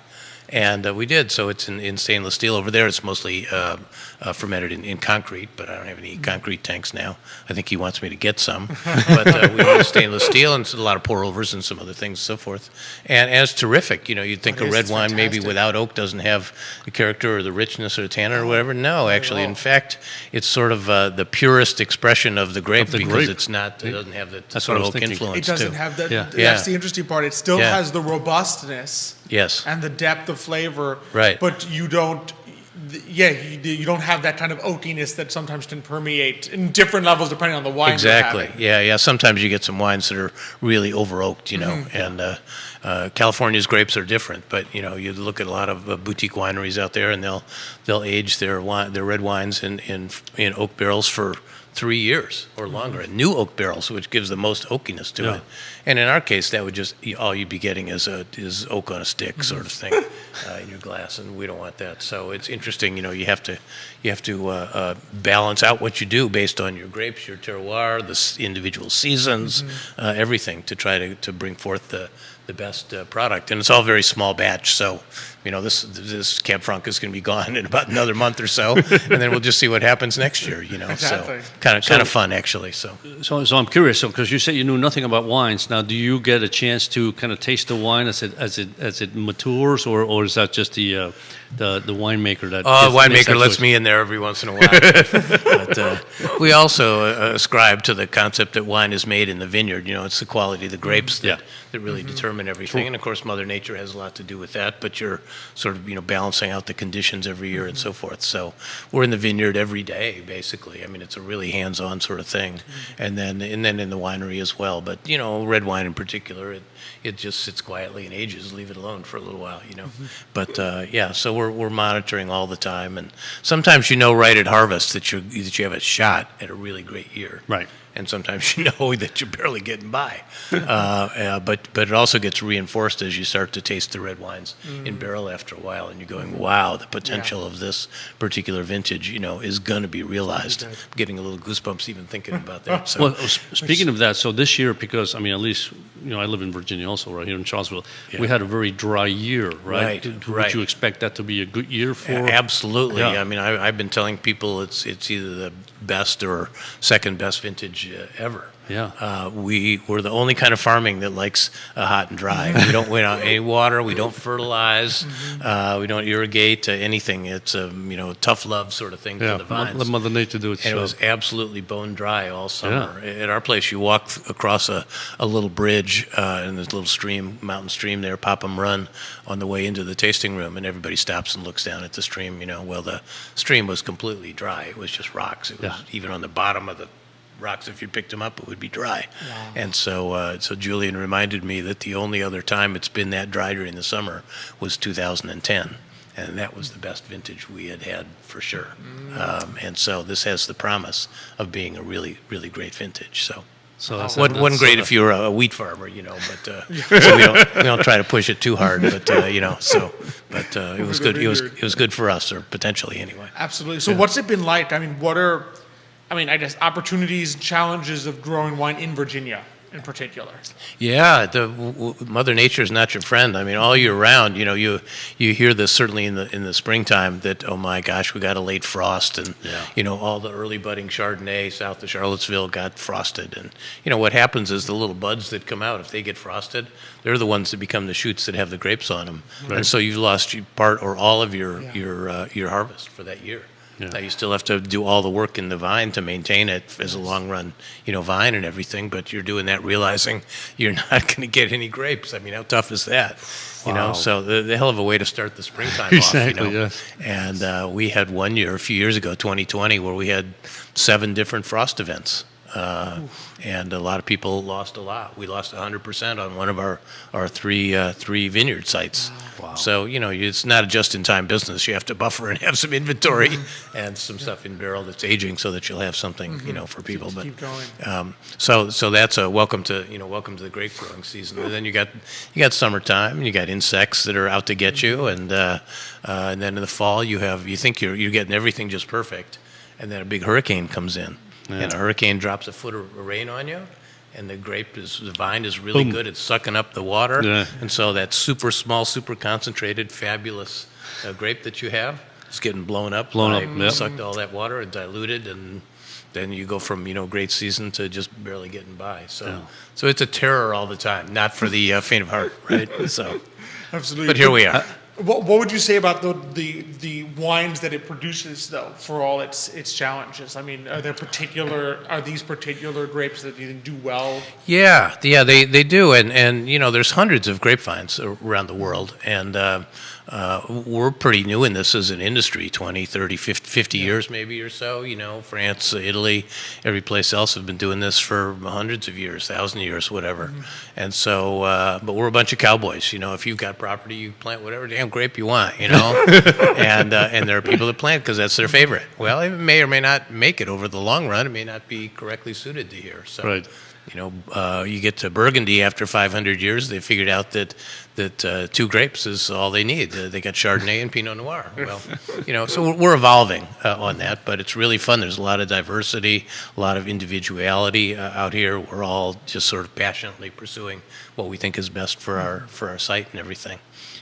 And we did. So it's in stainless steel. Over there, it's mostly fermented in concrete, but I don't have any concrete tanks now. I think he wants me to get some. But we use stainless steel and a lot of pour-overs and some other things and so forth. And it's terrific. You'd think a red wine maybe without oak doesn't have the character or the richness or the tannin or whatever. No, actually. In fact, it's sort of the purest expression of the grape because it's not, it doesn't have the sort of oak influence. It doesn't too. have that. Yeah. That's the interesting part. It still has the robustness. Yes. And the depth of flavor. Right. But you don't. You don't have that kind of oakiness that sometimes can permeate in different levels depending on the wine. Exactly. Yeah. Sometimes you get some wines that are really over oaked, and California's grapes are different. But you look at a lot of boutique wineries out there, and they'll age their red wines in oak barrels for 3 years or longer, in new oak barrels, which gives the most oakiness to it. And in our case, that would just all you'd be getting is oak on a stick sort of thing in your glass, and we don't want that. So it's interesting, you have to balance out what you do based on your grapes, your terroir, the individual seasons, everything to try to bring forth the best product. And it's all very small batch, so this Cab Franc is going to be gone in about another month or so, and then we'll just see what happens next year. Exactly. So kind of fun actually. So I'm curious. So because you said you knew nothing about wines, now do you get a chance to kind of taste the wine as it matures, or is that just the winemaker that? Winemaker lets me in there every once in a while. But we also ascribe to the concept that wine is made in the vineyard. It's the quality of the grapes that really determine everything. And of course, Mother Nature has a lot to do with that. But you're sort of balancing out the conditions every year and so forth. So we're in the vineyard every day, basically. I mean, it's a really hands-on sort of thing. And then in the winery as well. But red wine in particular, it just sits quietly and ages. Leave it alone for a little while, But so we're monitoring all the time, and sometimes right at harvest that you have a shot at a really great year, right? And sometimes that you're barely getting by, but it also gets reinforced as you start to taste the red wines in barrel after a while, and you're going, wow, the potential of this particular vintage, is going to be realized. I'm getting a little goosebumps even thinking about that. So. Well, speaking of that, so this year, because at least I live in Virginia also, right here in Charlottesville, we had a very dry year, right? Would you expect that to be a good year for? Absolutely. Yeah. I mean, I've been telling people it's either the best or second best vintage ever. Yeah. We're the only kind of farming that likes hot and dry. We don't any water. We don't fertilize. We don't irrigate anything. It's a tough love sort of thing for the vines. Let Mother Nature do it. And it was absolutely bone dry all summer. Yeah. At our place, you walk across a little bridge and there's a little mountain stream there, Popham Run, on the way into the tasting room, and everybody stops and looks down at the stream. Well, the stream was completely dry. It was just rocks. It was even on the bottom of the rocks, if you picked them up, it would be dry. Wow. And so Julian reminded me that the only other time it's been that dry during the summer was 2010. And that was the best vintage we had for sure. And so this has the promise of being a really, really great vintage. So wasn't great if you were a wheat farmer, but so we don't try to push it too hard, but it was good. It was good for us, or potentially anyway. Absolutely. So what's it been like? I mean, I guess opportunities, challenges of growing wine in Virginia in particular. Yeah, Mother Nature is not your friend. I mean, all year round, you hear this certainly in the springtime that, oh my gosh, we got a late frost, and all the early budding Chardonnay south of Charlottesville got frosted, and what happens is the little buds that come out, if they get frosted, they're the ones that become the shoots that have the grapes on them, right. And so you've lost part or all of your harvest for that year. Yeah. You still have to do all the work in the vine to maintain it as a long-run, vine and everything. But you're doing that realizing you're not going to get any grapes. I mean, how tough is that? Wow. So the hell of a way to start the springtime exactly, off. Yes. And we had one year, a few years ago, 2020, where we had 7 different frost events. and a lot of people lost a lot. We lost 100% on one of our three vineyard sites. Wow. So, it's not a just-in-time business. You have to buffer and have some inventory and some stuff in barrel that's aging so that you'll have something, for people. But Keep going. so that's a welcome to the grape growing season. And then you got summertime, and you got insects that are out to get you, and then in the fall you think you're getting everything just perfect, and then a big hurricane comes in, and a hurricane drops a foot of rain on you. And the vine is really Boom. good at sucking up the water. Yeah. And so that super small, super concentrated, fabulous grape that you have is getting blown up. Yep. Sucked all that water and diluted, and then you go from, great season to just barely getting by. So it's a terror all the time, not for the faint of heart, right? So, Absolutely. but here we are. What would you say about the wines that it produces, though, for all its challenges? I mean, are these particular grapes that you think do well? Yeah, they do, and there's hundreds of grapevines around the world, and we're pretty new in this as an industry, 20, 30, 50 years maybe or so. France, Italy, every place else have been doing this for hundreds of years, 1,000 years, whatever. And so, but we're a bunch of cowboys. If you've got property, you plant whatever damn grape you want, and there are people that plant because that's their favorite. Well, it may or may not make it over the long run. It may not be correctly suited to here. So, Right. you get to Burgundy after 500 years, they figured out that 2 grapes is all they need. They got Chardonnay and Pinot Noir. Well, so we're evolving on that, but it's really fun. There's a lot of diversity, a lot of individuality out here. We're all just sort of passionately pursuing what we think is best for our site and everything.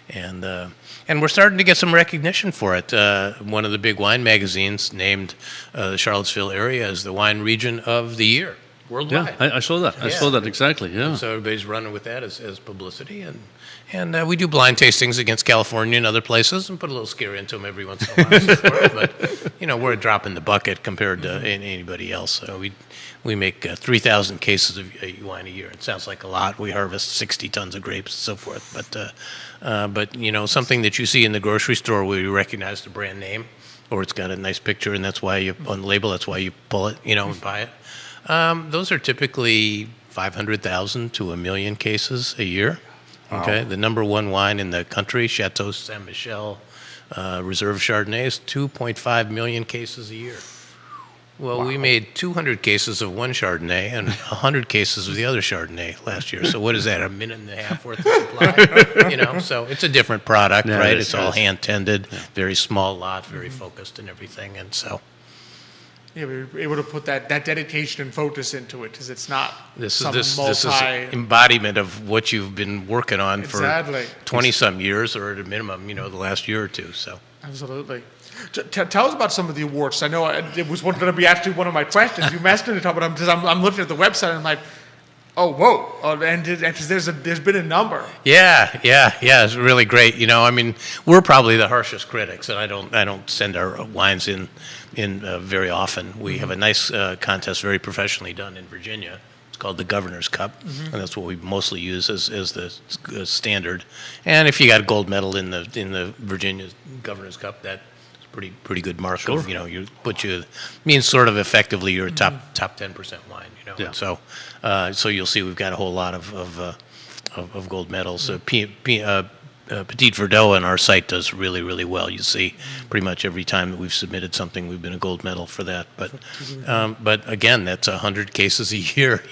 And we're starting to get some recognition for it. One of the big wine magazines named the Charlottesville area as the wine region of the year. Worldwide. Yeah, I saw that. I saw that exactly. Yeah. So everybody's running with that as publicity, and we do blind tastings against California and other places, and put a little scare into them every once in a while. But we're a drop in the bucket compared to anybody else. So we make 3,000 cases of wine a year. It sounds like a lot. We harvest 60 tons of grapes and so forth. But something that you see in the grocery store where you recognize the brand name, or it's got a nice picture, and that's why on the label. That's why you pull it, and buy it. Those are typically 500,000 to 1 million cases a year. Okay, the number one wine in the country, Chateau Saint Michel Reserve Chardonnay, is 2.5 million cases a year. Well, we made 200 cases of one Chardonnay and 100 cases of the other Chardonnay last year. So what is that? A minute and a half worth of supply? So it's a different product, right? It's all hand tended, very small lot, very focused and everything, and so. Yeah, we were able to put that dedication and focus into it because it's not This some is embodiment of what you've been working on for 20-some years, or at a minimum, the last year or two. So absolutely. Tell us about some of the awards. I know it was going to be actually one of my questions. You mentioned it, but I'm looking at the website and I'm like, oh, whoa! And there's been a number. Yeah, it's really great. We're probably the harshest critics, and I don't send our wines in very often. We have a nice contest, very professionally done in Virginia. It's called the Governor's Cup, and that's what we mostly use as the standard. And if you got a gold medal in the Virginia Governor's Cup, that's pretty good mark. Sure. Of means sort of effectively you're a top 10% wine. Yeah. And so you'll see we've got a whole lot of gold medals. Petit Verdot on our site does really, really well. You see pretty much every time that we've submitted something, we've been a gold medal for that. But again, that's 100 cases a year,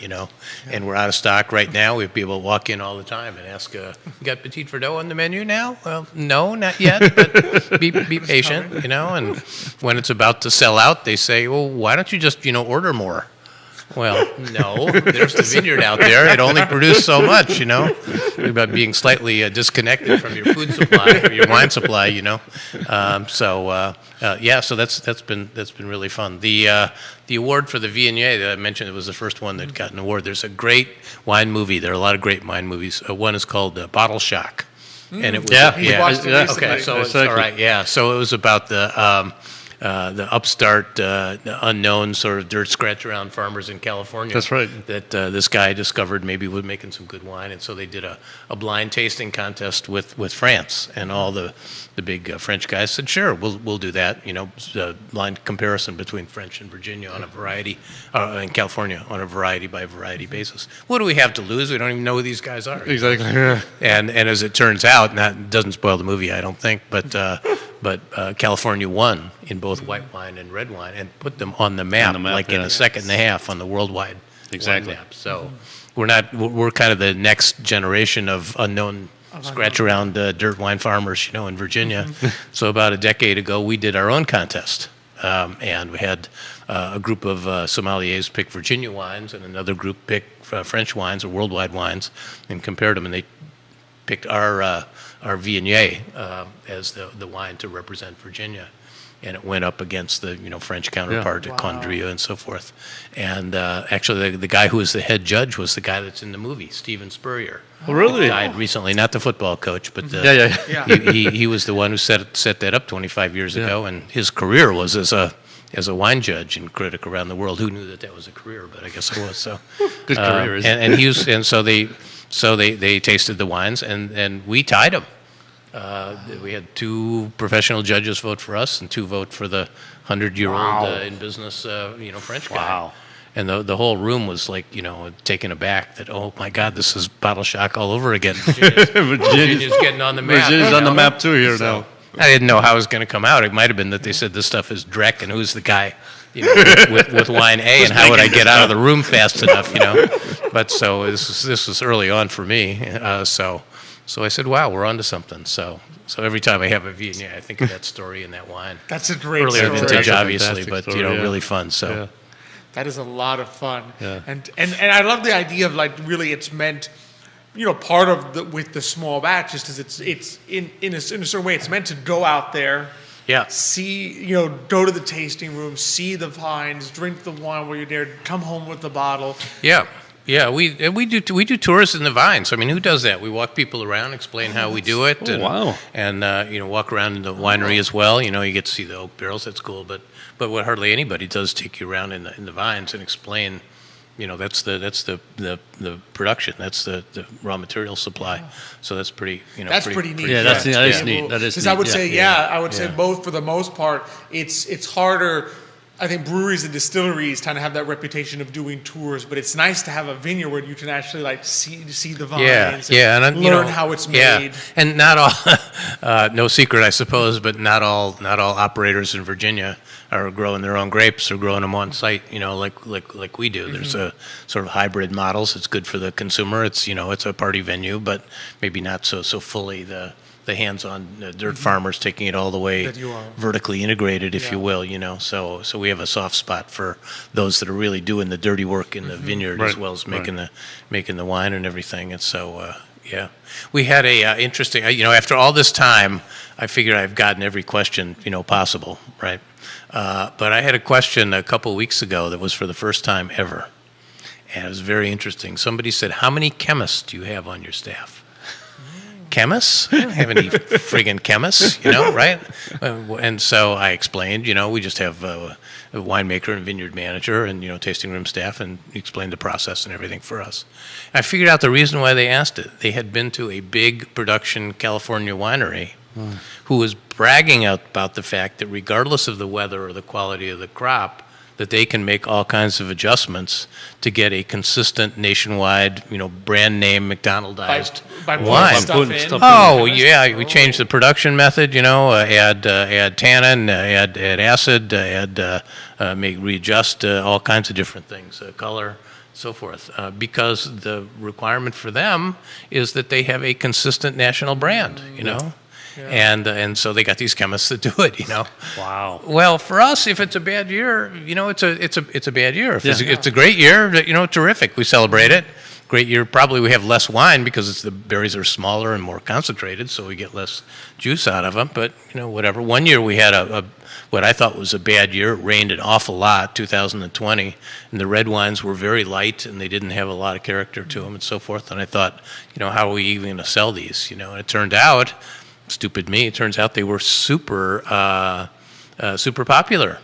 and we're out of stock right now. We have people walk in all the time and ask, you got Petit Verdot on the menu now? Well, no, not yet, but be patient, and when it's about to sell out, they say, well, why don't you just, order more? Well, no, there's the vineyard out there. It only produced so much, about being slightly disconnected from your food supply or your wine supply, So that's been really fun. The award for the Viognier that I mentioned, it was the first one that got an award. There's a great wine movie. There are a lot of great wine movies. One is called Bottle Shock, and it was watched it recently. okay, so it's all right. Yeah, so it was about the the upstart, unknown sort of dirt scratch around farmers in California. That's right. That this guy discovered maybe was making some good wine, and so they did a blind tasting contest with France, and all the big French guys said, sure, we'll do that. You know, blind comparison between French and Virginia on a variety, in California on a variety by variety basis. What do we have to lose? We don't even know who these guys are. Exactly. Yeah. And as it turns out, and that doesn't spoil the movie, I don't think, but California won in both white wine and red wine and put them on the map, like in a second and a half on the worldwide wine map. So we're kind of the next generation of unknown scratch around dirt wine farmers, you know, in Virginia. So about a decade ago, we did our own contest, and we had a group of sommeliers pick Virginia wines and another group pick French wines or worldwide wines and compared them, and they picked our Viognier as the wine to represent Virginia, and it went up against the French counterpart, Condrieu and so forth. And actually, the guy who was the head judge was the guy that's in the movie, Steven Spurrier. Oh, really? He died recently, not the football coach, but he was the one who set that up 25 years ago, and his career was as a wine judge and critic around the world. Who knew that was a career? But I guess it was. So good career. So they tasted the wines, and we tied them. We had 2 professional judges vote for us and 2 vote for the 100-year-old in business, French guy. Wow. And the whole room was like, taken aback that, oh my God, this is Bottle Shock all over again. Virginia's getting on the map. Virginia's on the map too here now. I didn't know how it was going to come out. It might have been that they said this stuff is Drek, and who's the guy with wine A, and how would I get out of the room fast enough, But so this was early on for me. So I said, wow, we're onto something. So every time I have a Viognier, I think of that story and that wine. That's a great Earlier story. vintage, obviously, but story, really fun. So. Yeah. That is a lot of fun. Yeah. And I love the idea of like really it's meant, part of with the small batch just as it's in a certain way it's meant to go out there, see, go to the tasting room, see the vines, drink the wine while you're there, come home with the bottle. Yeah. Yeah, we do tours in the vines. I mean, who does that? We walk people around, explain how we do it, and walk around in the winery as well. You get to see the oak barrels. That's cool. But what hardly anybody does take you around in the vines and explain. That's the production. That's the raw material supply. So that's pretty. That's pretty neat. Yeah, that is neat. That is. Because I would say, I would say both for the most part, it's harder. I think breweries and distilleries kind of have that reputation of doing tours, but it's nice to have a vineyard where you can actually see the vines, and learn how it's made. And not all, no secret, I suppose, but not all operators in Virginia are growing their own grapes or growing them on site, like we do. There's a sort of hybrid models. It's good for the consumer. It's it's a party venue, but maybe not so fully the hands-on dirt farmers taking it all the way vertically integrated, if you will, So we have a soft spot for those that are really doing the dirty work in the vineyard as well as making the wine and everything. And so, we had a interesting. After all this time, I figured I've gotten every question possible, right? But I had a question a couple of weeks ago that was for the first time ever, and it was very interesting. Somebody said, "How many chemists do you have on your staff?" Chemists? I don't have any friggin' chemists, right? And so I explained, we just have a winemaker and vineyard manager and, tasting room staff, and explained the process and everything for us. I figured out the reason why they asked it. They had been to a big production California winery who was bragging about the fact that regardless of the weather or the quality of the crop, that they can make all kinds of adjustments to get a consistent nationwide, brand name McDonaldized wine. We changed the production method, add tannin, add acid, readjust all kinds of different things, color, so forth, because the requirement for them is that they have a consistent national brand, And so they got these chemists that do it, Wow. Well, for us, if it's a bad year, it's a bad year. If it's a great year, terrific. We celebrate it. Great year. Probably we have less wine because the berries are smaller and more concentrated, so we get less juice out of them. But whatever. One year we had what I thought was a bad year. It rained an awful lot, 2020, and the red wines were very light and they didn't have a lot of character to them and so forth. And I thought, how are we even going to sell these? And it turned out. Stupid me. It turns out they were super super popular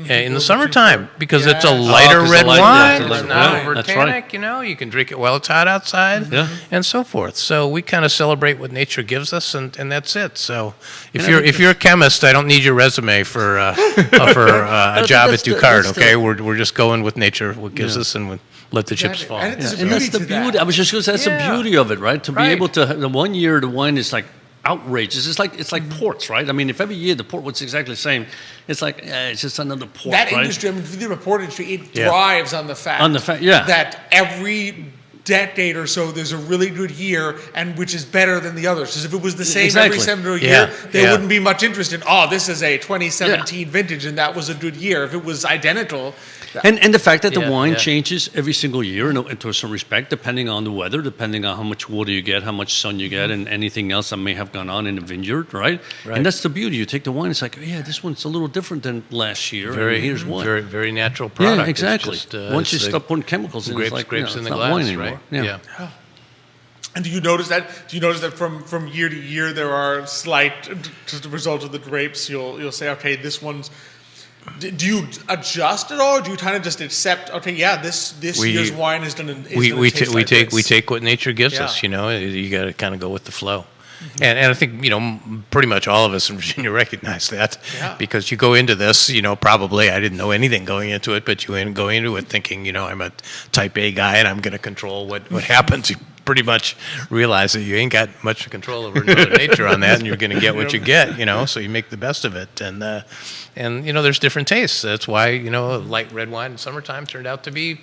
in the summertime because it's a Yes. lighter 'cause red the light- wine. yeah, It's it's not lighter. over That's tannic, right. you know. You can drink it while it's hot outside, Yeah. and so forth. So we kind of celebrate what nature gives us, and that's it. So if And I you're think if you're a chemist, I don't need your resume for a think job at that's the- Ducard. that's the- Okay, we're just going with nature, what gives Yeah. us, and we let the chips Exactly. fall. And there's a And that's beauty the to that. beauty. I was just going to say that's Yeah. the beauty of it, right? To be Right. able to the one year the wine is like outrageous. It's like Mm-hmm. ports, right? I mean, if every year the port was exactly the same, it's like it's just another port, That right? industry, I mean, the report industry, it Yeah. thrives on the fact Yeah. that every decade or so there's a really good year and which is better than the others. Because if it was the same Exactly. every single Yeah, year, there yeah. wouldn't be much interest in, oh, this is a 2017 vintage and that was a good year. If it was identical, And the fact that the Yeah, wine yeah. changes every single year, and to some respect, depending on the weather, depending on how much water you get, how much sun you get, and anything else that may have gone on in the vineyard, right? Right. And that's the beauty. You take the wine, it's like, oh, yeah, this one's a little different than last year. and here's why. very, very natural product. Yeah, It's exactly. just, Once you it's the stop putting chemicals in, grapes, it's like grapes in it's the not wine glass, anymore. right? Yeah. and do you notice that? Do you notice that from year to year there are slight, as a result of the grapes, you'll say, okay, this one's. Do you adjust at all? Or do you kind of just accept? Okay, yeah, this We- year's wine is going to. We take what nature gives Yeah. us. You know, you got to kind of go with the flow. And I think, you know, pretty much all of us in Virginia recognize that Yeah. because you go into this, you know, probably I didn't know anything going into it, but you go into it thinking, you know, I'm a type A guy and I'm going to control what happens. You pretty much realize that you ain't got much control over Mother Nature on that, and you're going to get what you get, you know, so you make the best of it. And you know, there's different tastes. That's why, you know, light red wine in summertime turned out to be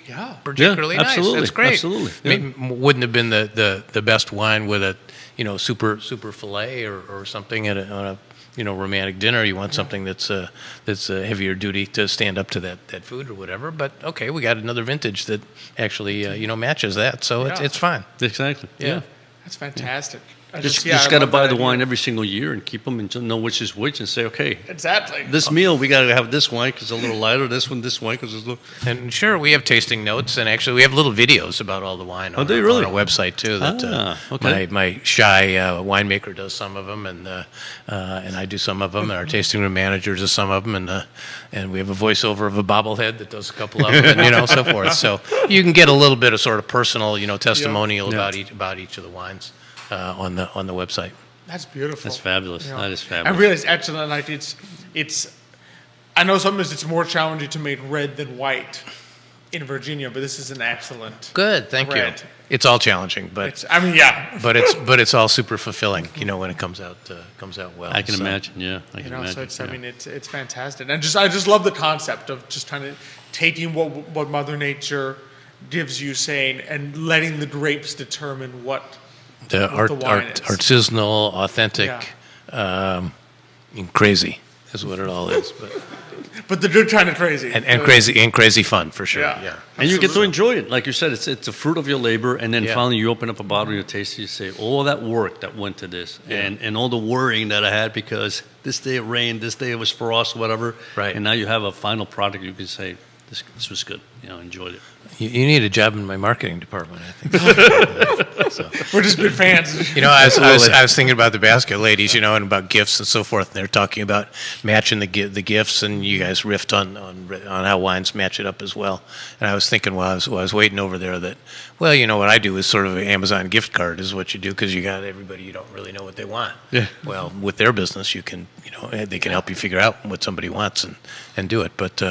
particularly Yeah, nice. absolutely, That's great. absolutely, Maybe wouldn't have been the best wine with a, you know, super fillet or something on a you know, romantic dinner. You want something that's heavier duty to stand up to that food or whatever. But okay, we got another vintage that actually you know, matches that, so Yeah. it's fine. Exactly. Yeah. That's fantastic. I Just I got to love buy that the idea. wine every single year and keep them and to know which is which and say, okay, Exactly. this meal we got to have this wine because it's a little lighter. This wine because it's a little. And sure, we have tasting notes, and actually we have little videos about all the wine on, do you our, really? on our website too. That Okay. my shy winemaker does some of them, and I do some of them, and our tasting room manager does some of them, and we have a voiceover of a bobblehead that does a couple of them, and you know, so forth. So you can get a little bit of sort of personal, you know, testimonial Yeah. about each of the wines on the website. That's beautiful. That's fabulous. Yeah. That is I fabulous. realize excellent. Like it's. I know sometimes it's more challenging to make red than white in Virginia, but this is an excellent. Good, thank you. Red. It's all challenging, but It's, I mean, yeah. but it's all super fulfilling, you know, when it comes out well. I can So- imagine. Yeah, I You can know, imagine. so it's. yeah. I mean, it's fantastic, and I just love the concept of just kind of taking what Mother Nature gives you, saying, and letting the grapes determine what. The what the wine is. artisanal, authentic, and crazy is what it all is. But the good kind of crazy. And crazy fun for sure. Yeah. Yeah. And you get to Absolutely. enjoy it. Like you said, it's a fruit of your labor. And then Yeah. finally you open up a bottle, you taste it, you say, all that work that went to this. And all the worrying that I had because this day it rained, this day it was frost, whatever. Right. And now you have a final product you can say, this was good. You know, enjoyed it. You need a job in my marketing department, I think. We're just big fans. You know, I was thinking about the basket ladies, you know, and about gifts and so forth. And they're talking about matching the gifts, and you guys riffed on how wines match it up as well. And I was thinking while I was waiting over there that, well, you know, what I do is sort of an Amazon gift card is what you do because you got everybody, you don't really know what they want. Yeah. Well, with their business, you can, you know, they can help you figure out what somebody wants and do it. But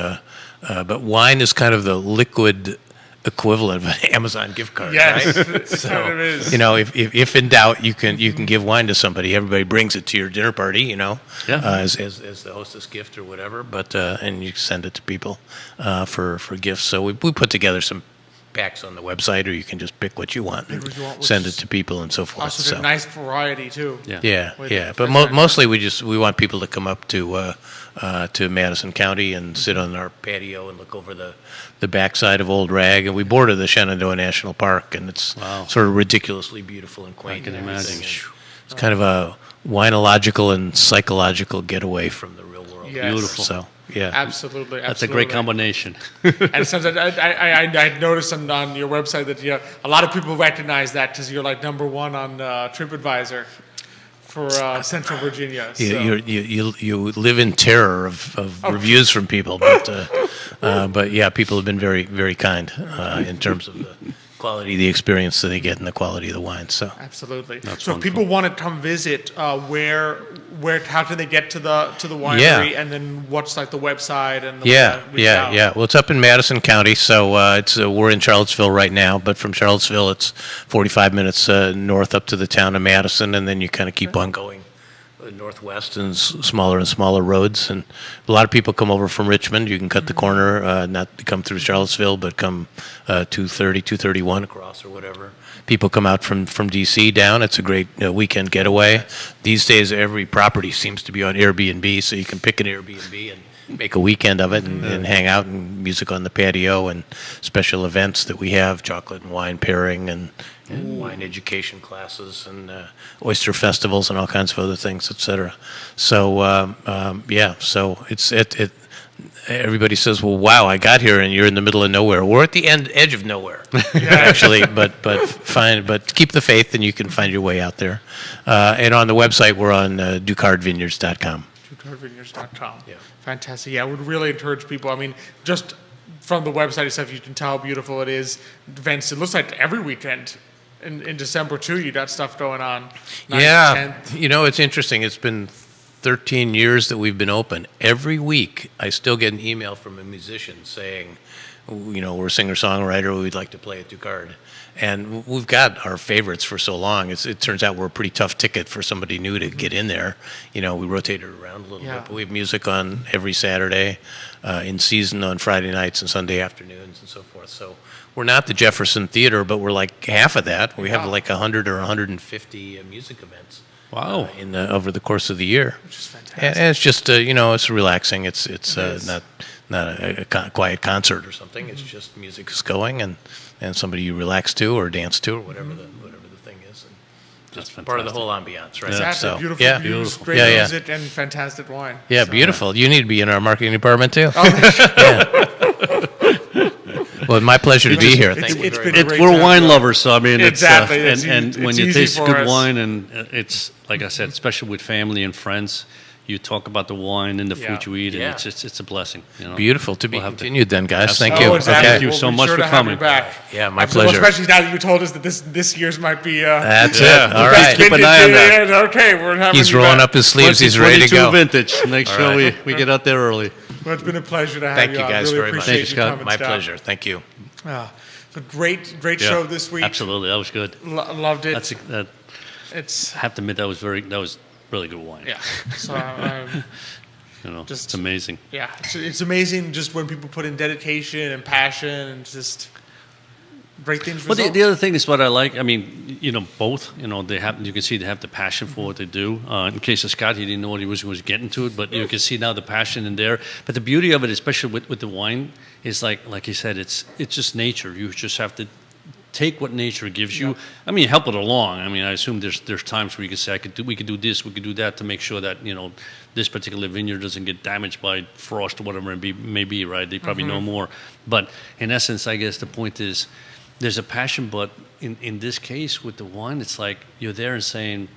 wine is kind of the liquid equivalent of an Amazon gift card. Yes, Right? it kind of is. You know, if in doubt, you can give wine to somebody. Everybody brings it to your dinner party, you know, Yeah. as the hostess gift or whatever. But and you send it to people for gifts. So we put together some packs on the website, or you can just pick what you want and what you want, send it which to people and so forth. Also, So a nice variety too. Yeah. yeah, With yeah. it. But That's mostly we want people to come up to Madison County and sit on our patio and look over the backside of Old Rag. And we border the Shenandoah National Park, and it's Wow. sort of ridiculously beautiful and quaint. can and imagine. everything. And it's kind of a winological and psychological getaway from the real world. Yes. Beautiful. So yeah, Absolutely. That's a great absolutely. combination. And sometimes I noticed on your website that a lot of people recognize that because you're like #1 on TripAdvisor for Central Virginia. So. You live in terror of reviews from people, but yeah, people have been very, very kind in terms of the quality of the experience that they get and the quality of the wine. So absolutely. That's so wonderful. if people want to come visit, how can they get to the winery, and then what's like the website and the yeah. Well, it's up in Madison County, so we're in Charlottesville right now. But from Charlottesville, it's 45 minutes north up to the town of Madison, and then you kind of keep on going northwest and smaller and smaller roads. And a lot of people come over from Richmond. You can cut the corner, not come through Charlottesville, but come 230, 231 across or whatever. People come out from D.C. down. It's a great weekend getaway. These days, every property seems to be on Airbnb, so you can pick an Airbnb and make a weekend of it and hang out and music on the patio and special events that we have, chocolate and wine pairing and wine education classes and oyster festivals and all kinds of other things, etc. So so it's everybody says, well, wow, I got here and you're in the middle of nowhere. We're at the edge of nowhere, actually, but keep the faith and you can find your way out there. And on the website, we're on DucardVineyards.com. DucardVineyards.com. Yeah. Fantastic. Yeah, I would really encourage people. I mean, just from the website itself, you can tell how beautiful it is. Events, it looks like every weekend in December, too, you got stuff going on. 9th, 10th. It's interesting. It's been 13 years that we've been open. Every week, I still get an email from a musician saying, we're a singer-songwriter, we'd like to play at Ducard. And we've got our favorites for so long. It turns out we're a pretty tough ticket for somebody new to get in there. We rotate it around a little bit, but we have music on every Saturday, in season on Friday nights and Sunday afternoons and so forth. So we're not the Jefferson Theater, but we're like half of that. We have like 100 or 150 music events. Wow! Over the course of the year, Which is fantastic. and it's just it's relaxing. It's not a quiet concert or something. It's just music is going and somebody you relax to or dance to or whatever the thing is. And That's just part of the fantastic. whole ambiance, right? Exactly. So, Beautiful yeah, views, great music, and fantastic wine. yeah, So- beautiful. You need to be in our marketing department too. Yeah. Well, my pleasure to be here. It's- Thank you it's very been much. great We're time. wine lovers, so I mean, Exactly. It's, It's and easy- when it's you easy taste for good us. wine, and it's like I said, especially with family and friends, you talk about the wine and the Yeah. food you eat, and Yeah. it's a blessing. Beautiful to be We'll have to- continued then, guys. Thank Absolutely. you. exactly. Thank you We'll so be much sure for to have you coming. back. Yeah, my Absolutely. pleasure. Especially now that you told us that this year's might be. That's Yeah. it. All Keep right. an eye on that. Yeah, okay, we're having He's you rolling back. up his sleeves. He's ready to 2022 go. vintage. Make sure right. we get out there early. Well, it's been a pleasure to have Thank you. you I guys really very much. appreciate Thank you, you Scott. coming, My Scott. pleasure. Thank you. It's a great Yeah. show this week. Absolutely, that was good. Loved it. That, It's I have to admit that was really good wine. yeah. So Just- it's amazing. yeah, it's amazing just when people put in dedication and passion and just great things. Well, result. the other thing is what I like. I mean, both. They have. You can see they have the passion for what they do. In case of Scott, he didn't know what he was getting to it, but you can see now the passion in there. But the beauty of it, especially with the wine, is like he said, it's just nature. You just have to take what nature gives you. I mean, help it along. I mean, I assume there's times where you can say, we could do this, we could do that to make sure that this particular vineyard doesn't get damaged by frost or whatever it may be. Right? They probably know more. But in essence, I guess the point is, there's a passion. But in this case with the wine, it's like you're there and saying,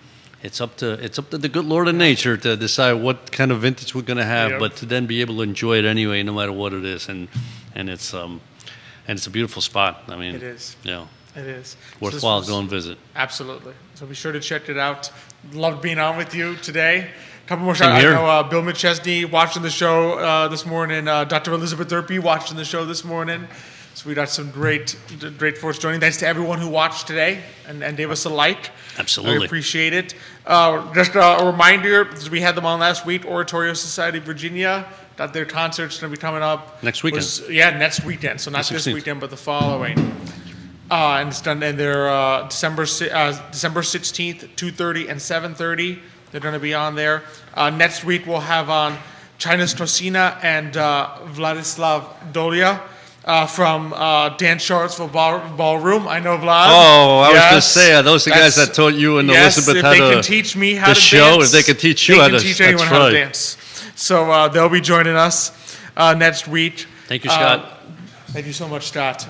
it's up to the good Lord of nature to decide what kind of vintage we're going to have, Yep. but to then be able to enjoy it anyway, no matter what it is, and it's a beautiful spot. I mean, It is. Yeah, It is. So this worthwhile. was- Go and visit. Absolutely. So be sure to check it out. Loved being on with you today. A couple more Same shout-outs. here. I know Bill McChesney watching the show this morning. Dr. Elizabeth Durpee watching the show this morning. So we got some great folks joining. Thanks to everyone who watched today and gave us a like. Absolutely. I appreciate it. Just a reminder, because we had them on last week, Oratorio Society of Virginia. Got their concerts going to be coming up. Next weekend. Next weekend. So not The this 16th. weekend, but the following. And it's done. And they're December 16th, 2:30 and 7:30. They're going to be on there. Next week we'll have on China Strosina and Vladislav Dolia from Dance Charlottesville Ballroom. I know Vlad. Oh, I was going to Yes. say, are those the guys That's- that taught you and yes, Elizabeth if how they to can teach me how the to show, dance, if they can teach you they how can to teach anyone that's how right. to dance. So they'll be joining us next week. Thank you, Scott. Thank you so much, Scott.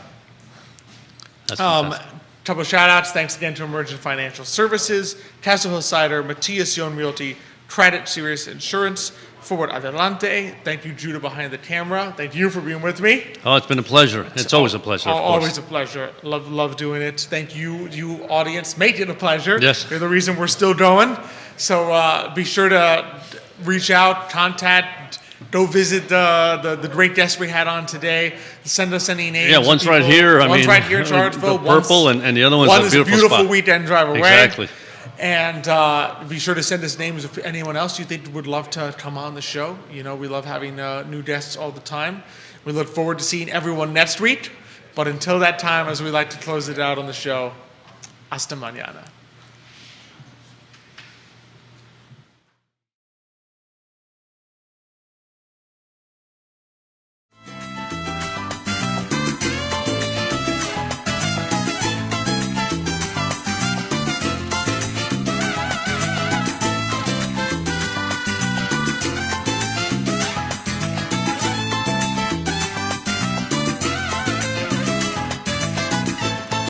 That's fantastic. Couple of shout outs. Thanks again to Emergent Financial Services, Castle Hill Cider, Matias Yon Realty, Credit Serious Insurance, Forward Adelante. Thank you, Judah, behind the camera. Thank you for being with me. Oh, it's been a pleasure. It's always a pleasure. Of course. Always a pleasure. Love doing it. Thank you, audience. Make it a pleasure. Yes. You're the reason we're still going. So be sure to reach out, contact, go visit the great guests we had on today. Send us any names. Yeah, one's right here. One's right here in Charlottesville. The purple, and the other one's one a is beautiful spot. weekend drive away. Exactly. And be sure to send us names of anyone else you think would love to come on the show. You know, we love having new guests all the time. We look forward to seeing everyone next week. But until that time, as we like to close it out on the show, hasta mañana.